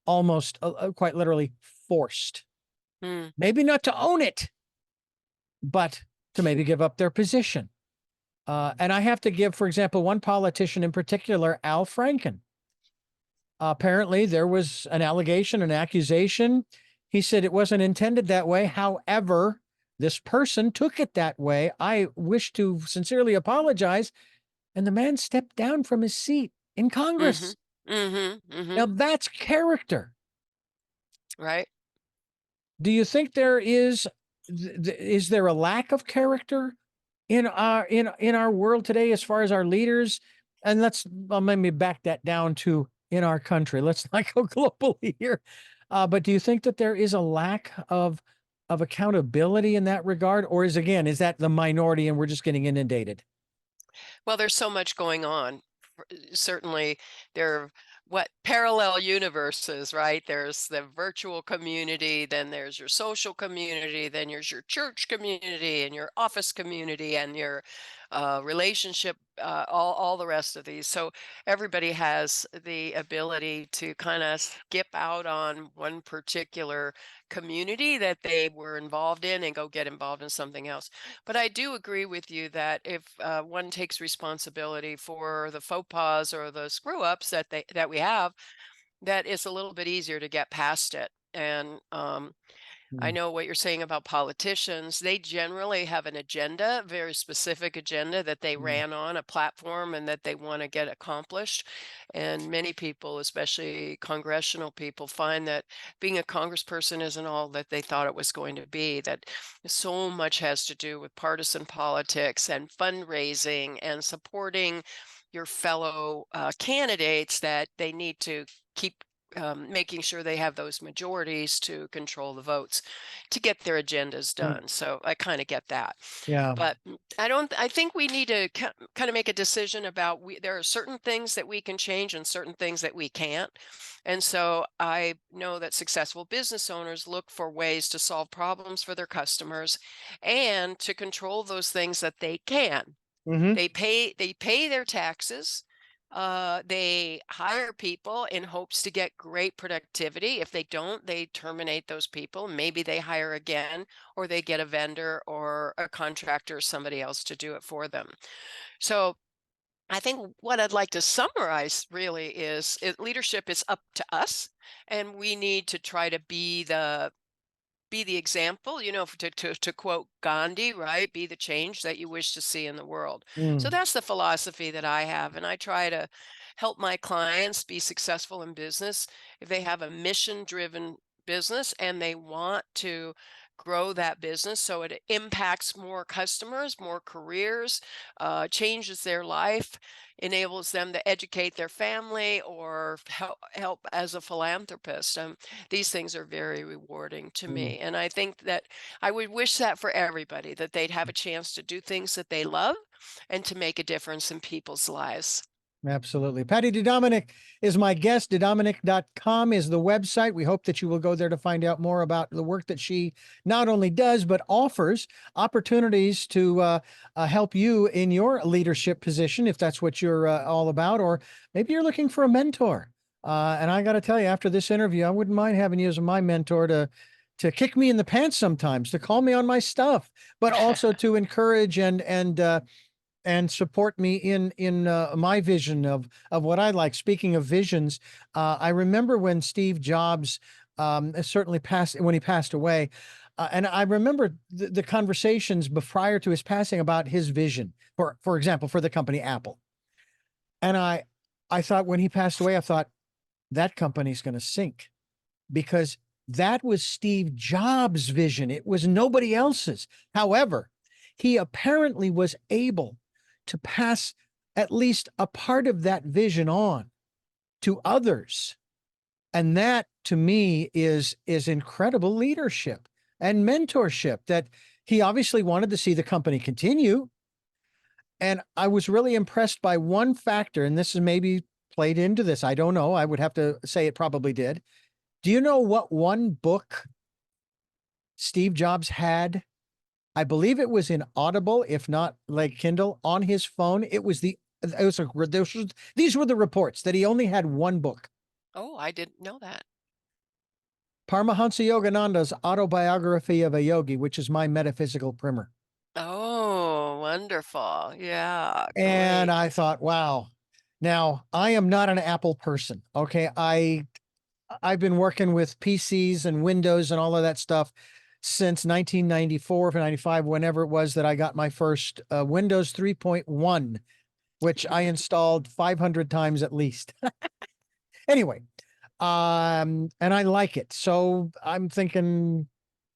almost quite literally forced, Mm, maybe not to own it, but to maybe give up their position. And I have to give, for example, one politician in particular, Al Franken. Apparently, there was an allegation, an accusation. He said it wasn't intended that way. However, this person took it that way. I wish to sincerely apologize. And the man stepped down from his seat in mhm, Congress. mhm, Now, mhm. that's character. Right. Do you think there is there a lack of character in our world today as far as our leaders? And maybe back that down to in our country. Let's not go globally here. But do you think that there is a lack of accountability in that regard, or is that the minority and we're just getting inundated? Well, there's so much going on. certainly there what parallel universes, right? There's the virtual community, then there's your social community, then there's your church community and your office community and your relationship, all the rest of these. So everybody has the ability to kind of skip out on one particular community that they were involved in and go get involved in something else. But I do agree with you that if one takes responsibility for the faux pas or the screw ups that we have, that it's a little bit easier to get past it. And I Mm. know what you're saying about politicians. They generally have an agenda, very specific agenda that they Mm. ran on a platform and that they want to get accomplished. And many people, especially congressional people, find that being a congressperson isn't all that they thought it was going to be, that so much has to do with partisan politics and fundraising and supporting your fellow candidates, that they need to keep making sure they have those majorities to control the votes to get their agendas Mm. done. So I kind of get that. Yeah. But I think we need to kind of make a decision about there are certain things that we can change and certain things that we can't. And so I know that successful business owners look for ways to solve problems for their customers and to control those things that they can. Hmm. They pay their taxes. They hire people in hopes to get great productivity. If they don't, they terminate those people. Maybe they hire again, or they get a vendor or a contractor or somebody else to do it for them. So I think what I'd like to summarize really is leadership is up to us, and we need to try to be the example, to quote Gandhi, right? Be the change that you wish to see in the world. So Mm. that's the philosophy that I have. And I try to help my clients be successful in business. If they have a mission driven business and they want to grow that business so it impacts more customers, more careers, changes their life, enables them to educate their family or help as a philanthropist. These things are very rewarding to Mm. me. And I think that I would wish that for everybody, that they'd have a chance to do things that they love and to make a difference in people's lives. Absolutely. Patty DeDominic is my guest. DeDominic.com is the website. We hope that you will go there to find out more about the work that she not only does, but offers opportunities to help you in your leadership position, if that's what you're all about, or maybe you're looking for a mentor. And I got to tell you, after this interview, I wouldn't mind having you as my mentor to kick me in the pants sometimes, to call me on my stuff, but also to encourage and support me in my vision of what I like. Speaking of visions, I remember when Steve Jobs certainly passed when he passed away, and I remember the conversations prior to his passing about his vision, for example, for the company Apple. And I thought when he passed away, I thought that company's going to sink because that was Steve Jobs' vision. It was nobody else's. However, he apparently was able to pass at least a part of that vision on to others. And that to me is incredible leadership and mentorship, that he obviously wanted to see the company continue. And I was really impressed by one factor, and this is maybe played into this. I don't know. I would have to say it probably did. Do you know what one book Steve Jobs had? I believe it was in Audible, if not like Kindle, on his phone. These were the reports that he only had one book. Oh, I didn't know that. Paramahansa Yogananda's Autobiography of a Yogi, which is my metaphysical primer. Oh, wonderful. Yeah, And great. I thought, wow. Now, I am not an Apple person. Okay. I've been working with PCs and Windows and all of that stuff since 1994 or 95, whenever it was that I got my first Windows 3.1, which I installed 500 times at least. Anyway, and I like it. So I'm thinking,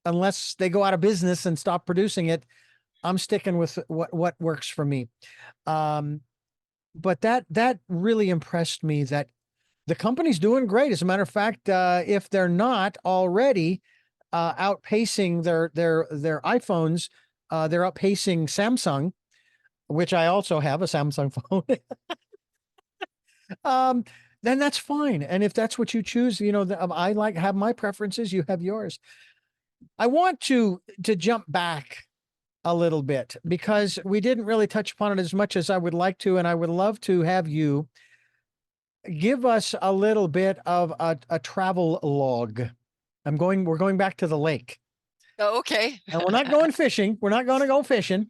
unless they go out of business and stop producing it, I'm sticking with what works for me. Um, but that really impressed me, that the company's doing great. As a matter of fact, if they're not already outpacing their iPhones, they're outpacing Samsung, which I also have a Samsung phone. then that's fine. And if that's what you choose, I have my preferences, you have yours. I want to jump back a little bit because we didn't really touch upon it as much as I would like to, and I would love to have you give us a little bit of a travel log. We're going back to the lake. Oh, okay. And we're not going fishing. We're not going to go fishing.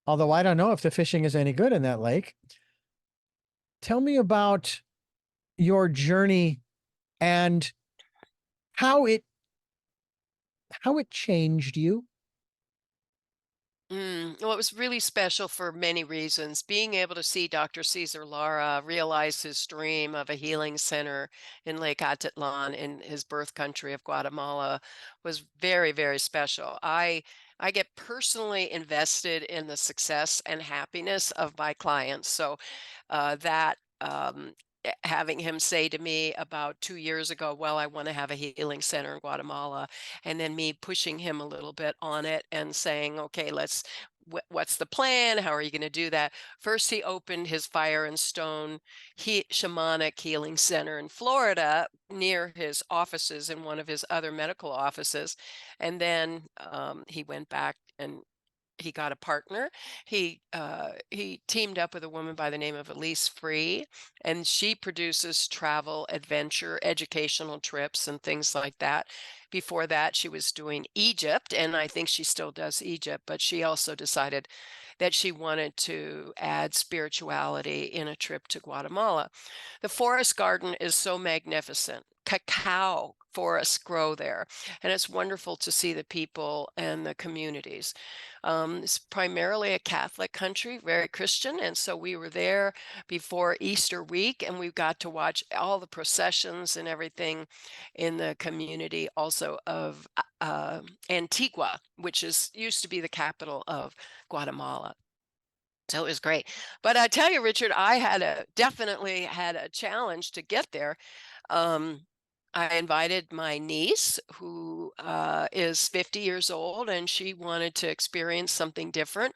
Although I don't know if the fishing is any good in that lake. Tell me about your journey and how it changed you. Well, it was really special for many reasons. Being able to see Dr. Cesar Lara realize his dream of a healing center in Lake Atitlan in his birth country of Guatemala was very, very special. I get personally invested in the success and happiness of my clients. So having him say to me about 2 years ago, well, I want to have a healing center in Guatemala, and then me pushing him a little bit on it and saying, okay, what's the plan? How are you going to do that? First, he opened his Fire and Stone Shamanic Healing Center in Florida near his offices in one of his other medical offices. And then he went back and he got a partner. He teamed up with a woman by the name of Elise Free, and she produces travel, adventure, educational trips, and things like that. Before that, she was doing Egypt, and I think she still does Egypt, but she also decided that she wanted to add spirituality in a trip to Guatemala. The forest garden is so magnificent. Cacao forests grow there, and it's wonderful to see the people and the communities. It's primarily a Catholic country, very Christian, and so we were there before Easter week, and we got to watch all the processions and everything in the community also of Antigua, which used to be the capital of Guatemala. So it was great. But I tell you, Richard, definitely had a challenge to get there. Um, I invited my niece, who is 50 years old, and she wanted to experience something different.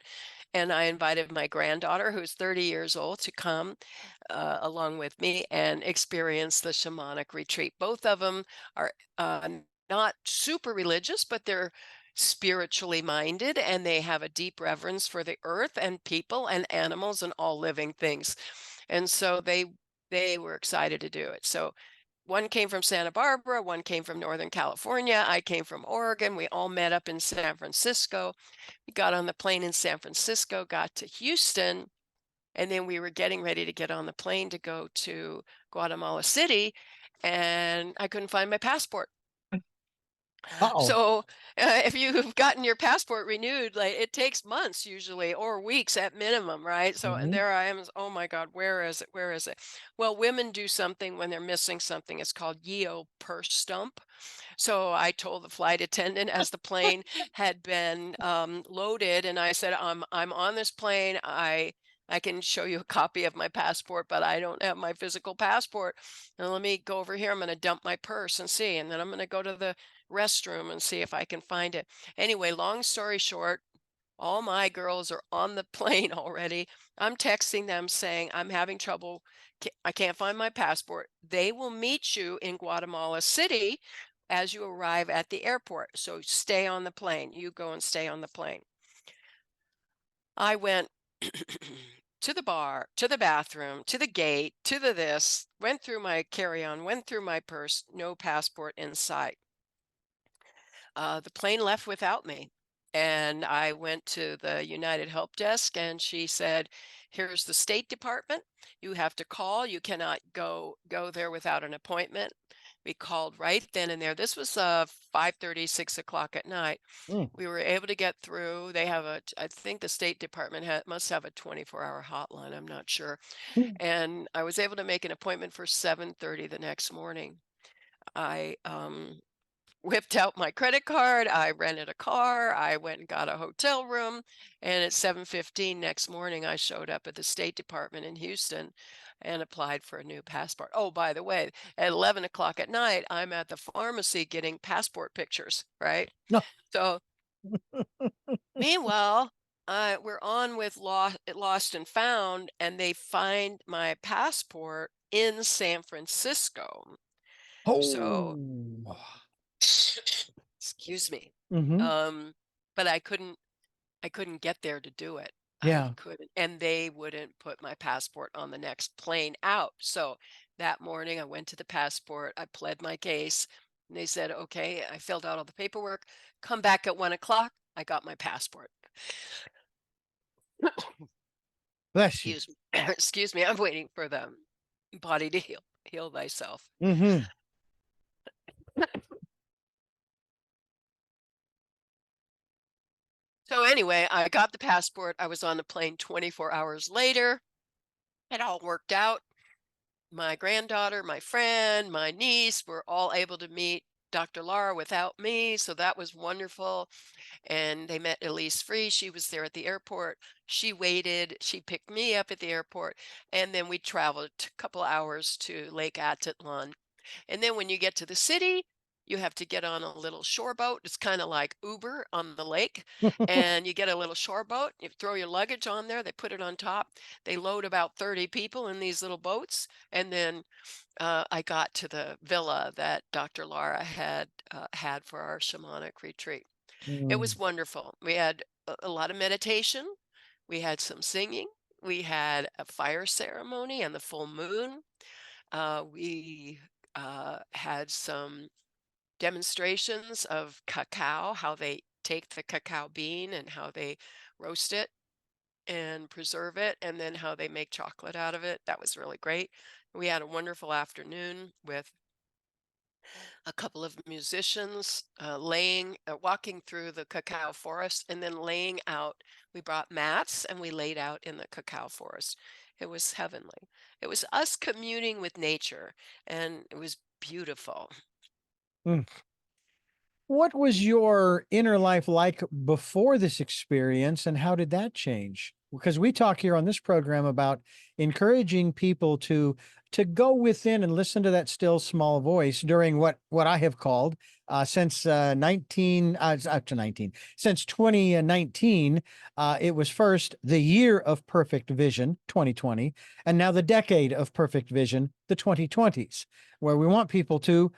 And I invited my granddaughter, who's 30 years old, to come along with me and experience the shamanic retreat. Both of them are not super religious, but they're spiritually minded, and they have a deep reverence for the earth and people and animals and all living things. And so they were excited to do it. So one came from Santa Barbara, one came from Northern California, I came from Oregon. We all met up in San Francisco. We got on the plane in San Francisco, got to Houston, and then we were getting ready to get on the plane to go to Guatemala City, and I couldn't find my passport. Uh-oh. So if you've gotten your passport renewed, like it takes months usually or weeks at minimum, right? So and Mhm. there I am, oh my God, where is it? Where is it? Well, women do something when they're missing something. It's called Yeo purse stump. So I told the flight attendant as the plane had been loaded, and I said, I'm on this plane. I can show you a copy of my passport, but I don't have my physical passport. And let me go over here. I'm going to dump my purse and see, and then I'm going to go to the restroom and see if I can find it. Anyway, long story short, all my girls are on the plane already. I'm texting them saying, I'm having trouble. I can't find my passport. They will meet you in Guatemala City as you arrive at the airport. So stay on the plane. You go and stay on the plane. I went to the bar, to the bathroom, to the gate, to the this, went through my carry-on, went through my purse, no passport in sight. The plane left without me. And I went to the United Help Desk, and she said, here's the State Department. You have to call. You cannot go there without an appointment. We called right then and there. This was 5:30, 6 o'clock at night. Mm. We were able to get through. I think the State Department must have a 24-hour hotline. I'm not sure. Mm. And I was able to make an appointment for 7:30 the next morning. I whipped out my credit card. I rented a car. I went and got a hotel room. And at 7:15 next morning, I showed up at the State Department in Houston and applied for a new passport. Oh, by the way, at 11 o'clock at night, I'm at the pharmacy getting passport pictures, right? No. So meanwhile, we're on with Lost and Found, and they find my passport in San Francisco. So, Oh. excuse me. Mm-hmm. Um, but I couldn't get there to do it. I Yeah. couldn't, and they wouldn't put my passport on the next plane out. So that morning, I went to the passport. I pled my case, and they said, "Okay." I filled out all the paperwork. Come back at 1 o'clock. I got my passport. Bless you. Excuse me. Excuse me. I'm waiting for the body to heal. Heal thyself. Mm-hmm. So anyway, I got the passport. I was on the plane 24 hours later. It all worked out. My granddaughter, my friend, my niece were all able to meet Dr. Laura without me. So that was wonderful. And they met Elise Free. She was there at the airport. She waited. She picked me up at the airport. And then we traveled a couple hours to Lake Atitlan. And then when you get to the city, you have to get on a little shore boat. It's kind of like Uber on the lake. And you get a little shore boat. You throw your luggage on there. They put it on top. They load about 30 people in these little boats. And then I got to the villa that Dr. Laura had for our shamanic retreat. It Mm. was wonderful. We had a lot of meditation. We had some singing. We had a fire ceremony and the full moon. We had some demonstrations of cacao, how they take the cacao bean and how they roast it and preserve it, and then how they make chocolate out of it. That was really great. We had a wonderful afternoon with a couple of musicians walking through the cacao forest and then laying out. We brought mats and we laid out in the cacao forest. It was heavenly. It was us communing with nature, and it was beautiful. Mm. What was your inner life like before this experience, and how did that change? Because we talk here on this program about encouraging people to go within and listen to that still small voice during what I have called since 19 up to 19 since 2019. It was first the year of perfect vision, 2020, and now the decade of perfect vision, the 2020s, where we want people to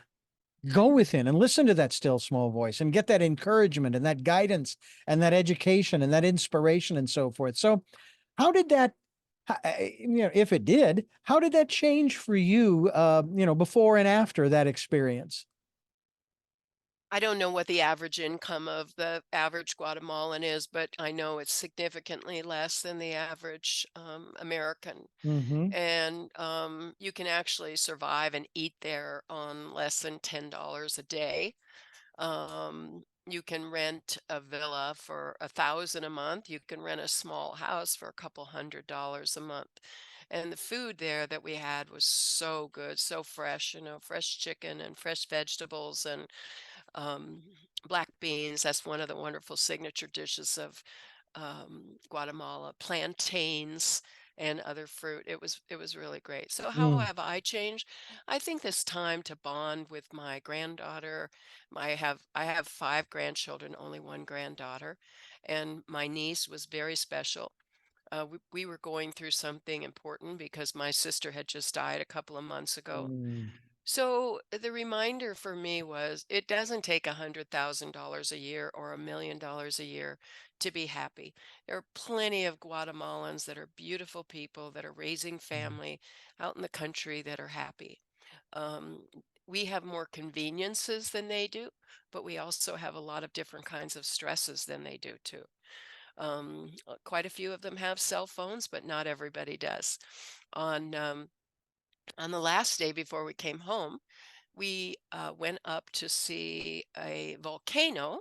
go within and listen to that still small voice and get that encouragement and that guidance and that education and that inspiration and so forth. So, how did that, if it did, how did that change for you, before and after that experience? I don't know what the average income of the average Guatemalan is, but I know it's significantly less than the average American. Mm-hmm. And you can actually survive and eat there on less than $10 a day. You can rent a villa for 1,000 a month. You can rent a small house for a couple $100 a month. And the food there that we had was so good, so fresh, fresh chicken and fresh vegetables and um, black beans. That's one of the wonderful signature dishes of Guatemala. Plantains and other fruit. It was really great. So how Mm. have I changed? I think this time to bond with my granddaughter. I have five grandchildren, only one granddaughter, and my niece was very special. We were going through something important because my sister had just died a couple of months ago. Mm. So the reminder for me was it doesn't take $100,000 a year or $1 million a year to be happy. There are plenty of Guatemalans that are beautiful people that are raising family out in the country that are happy. Um, we have more conveniences than they do, but we also have a lot of different kinds of stresses than they do too. Quite a few of them have cell phones, but not everybody does. On um, on the last day before we came home, we went up to see a volcano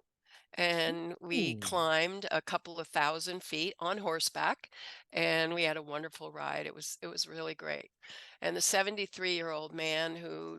and we Ooh. climbed a couple of thousand feet on horseback and we had a wonderful ride. It was really great. And the 73-year-old man who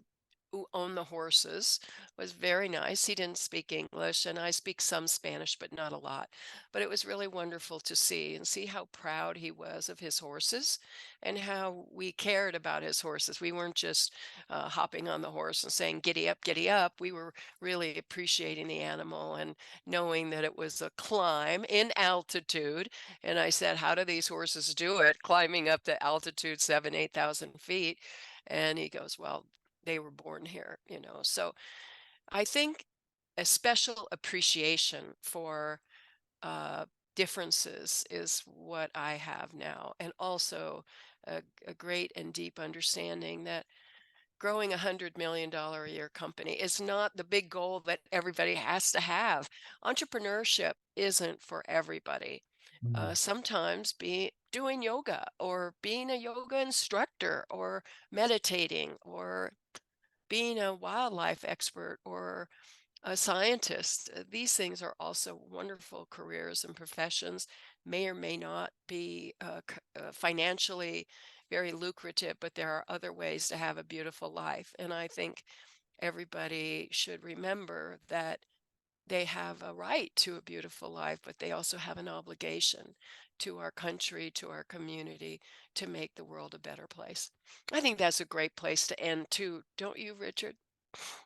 who owned the horses was very nice. He didn't speak English, and I speak some Spanish, but not a lot. But it was really wonderful to see and see how proud he was of his horses and how we cared about his horses. We weren't just hopping on the horse and saying, giddy up, giddy up. We were really appreciating the animal and knowing that it was a climb in altitude. And I said, how do these horses do it climbing up to altitude 8,000 feet? And he goes, well, they were born here, you know. So I think a special appreciation for uh, differences is what I have now, and also a great and deep understanding that growing $100 million a year company is not the big goal that everybody has to have. Entrepreneurship isn't for everybody. Mm. Sometimes be doing yoga or being a yoga instructor or meditating or being a wildlife expert or a scientist. These things are also wonderful careers and professions, may or may not be financially very lucrative, but there are other ways to have a beautiful life. And I think everybody should remember that they have a right to a beautiful life, but they also have an obligation to our country, to our community, to make the world a better place. I think that's a great place to end too, don't you, Richard?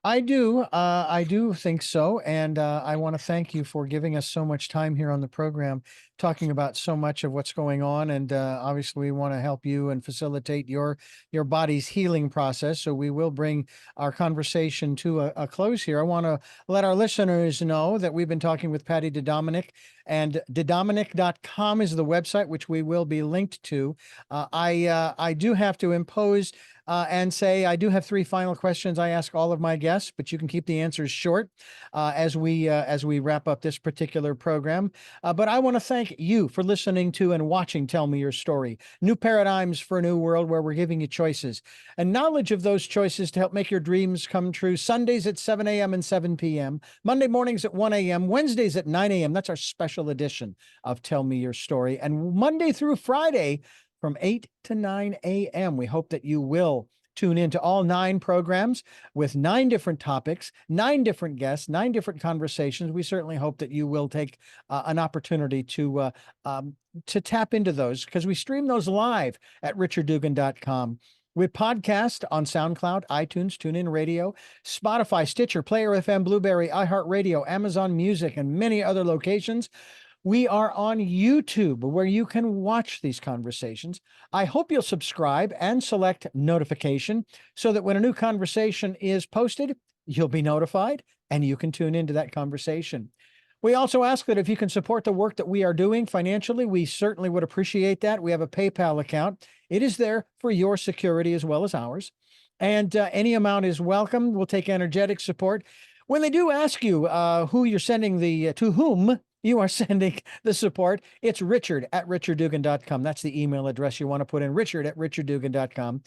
I do. I do think so. And I want to thank you for giving us so much time here on the program, talking about so much of what's going on. And obviously, we want to help you and facilitate your body's healing process. So we will bring our conversation to a close here. I want to let our listeners know that we've been talking with Patty DeDominic, and DeDominic.com is the website, which we will be linked to. I do have to impose and say I do have three final questions I ask all of my guests, but you can keep the answers short as we wrap up this particular program. But I want to thank you for listening to and watching Tell Me Your Story, New Paradigms for a New World, where we're giving you choices and knowledge of those choices to help make your dreams come true. Sundays at 7 a.m. and 7 p.m., Monday mornings at 1 a.m., Wednesdays at 9 a.m. That's our special edition of Tell Me Your Story. And Monday through Friday, from 8 to 9 a.m. We hope that you will tune into all 9 programs with 9 different topics, 9 different guests, 9 different conversations. We certainly hope that you will take an opportunity to tap into those, because we stream those live at richarddugan.com. We podcast on SoundCloud, iTunes, TuneIn Radio, Spotify, Stitcher, Player FM, Blueberry, iHeartRadio, Amazon Music, and many other locations. We are on YouTube, where you can watch these conversations. I hope you'll subscribe and select notification so that when a new conversation is posted, you'll be notified and you can tune into that conversation. We also ask that if you can support the work that we are doing financially, we certainly would appreciate that. We have a PayPal account. It is there for your security as well as ours. And any amount is welcome. We'll take energetic support. When they do ask you who you're sending to whom you are sending the support, it's richard@richarddugan.com. That's the email address you want to put in, richard@richarddugan.com.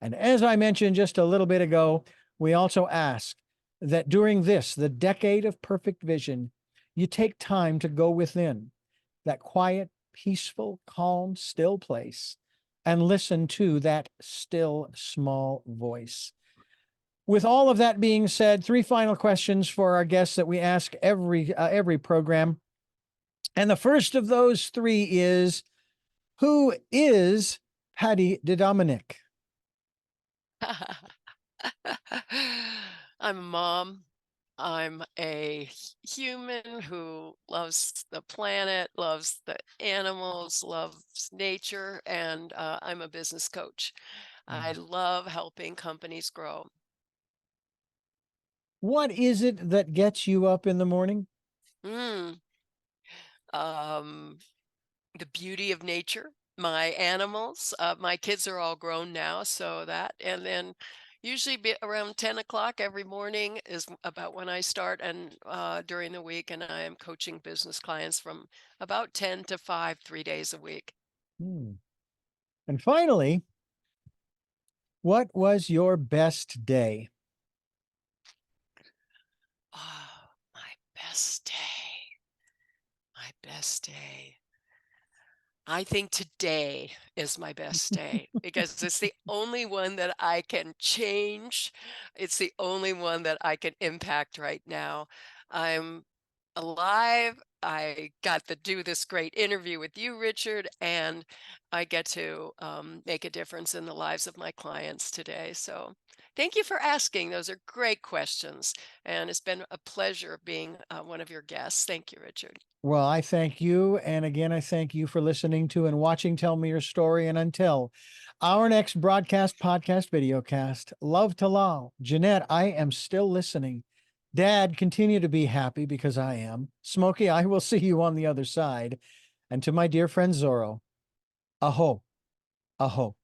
And as I mentioned just a little bit ago, we also ask that during this, the decade of perfect vision, you take time to go within that quiet, peaceful, calm, still place and listen to that still, small voice. With all of that being said, 3 final questions for our guests that we ask every program. And the first of those 3 is, who is Patty DeDominic? I'm a mom. I'm a human who loves the planet, loves the animals, loves nature, and I'm a business coach. I love helping companies grow. What is it that gets you up in the morning? Mm. Um, the beauty of nature, my animals, my kids are all grown now, so that, and then usually around 10 o'clock every morning is about when I start, and during the week, and I am coaching business clients from about 10 to 5, 3 days a week. Hmm. And finally, what was your best day? Oh, my best day. My best day. I think today is my best day because it's the only one that I can change. It's the only one that I can impact right now. I'm alive. I got to do this great interview with you, Richard, and I get to make a difference in the lives of my clients today. So thank you for asking. Those are great questions. And it's been a pleasure being one of your guests. Thank you, Richard. Well, I thank you. And again, I thank you for listening to and watching Tell Me Your Story. And until our next broadcast, podcast, videocast, love to Lal. Jeanette, I am still listening. Dad, continue to be happy because I am. Smokey, I will see you on the other side. And to my dear friend Zorro, aho, aho.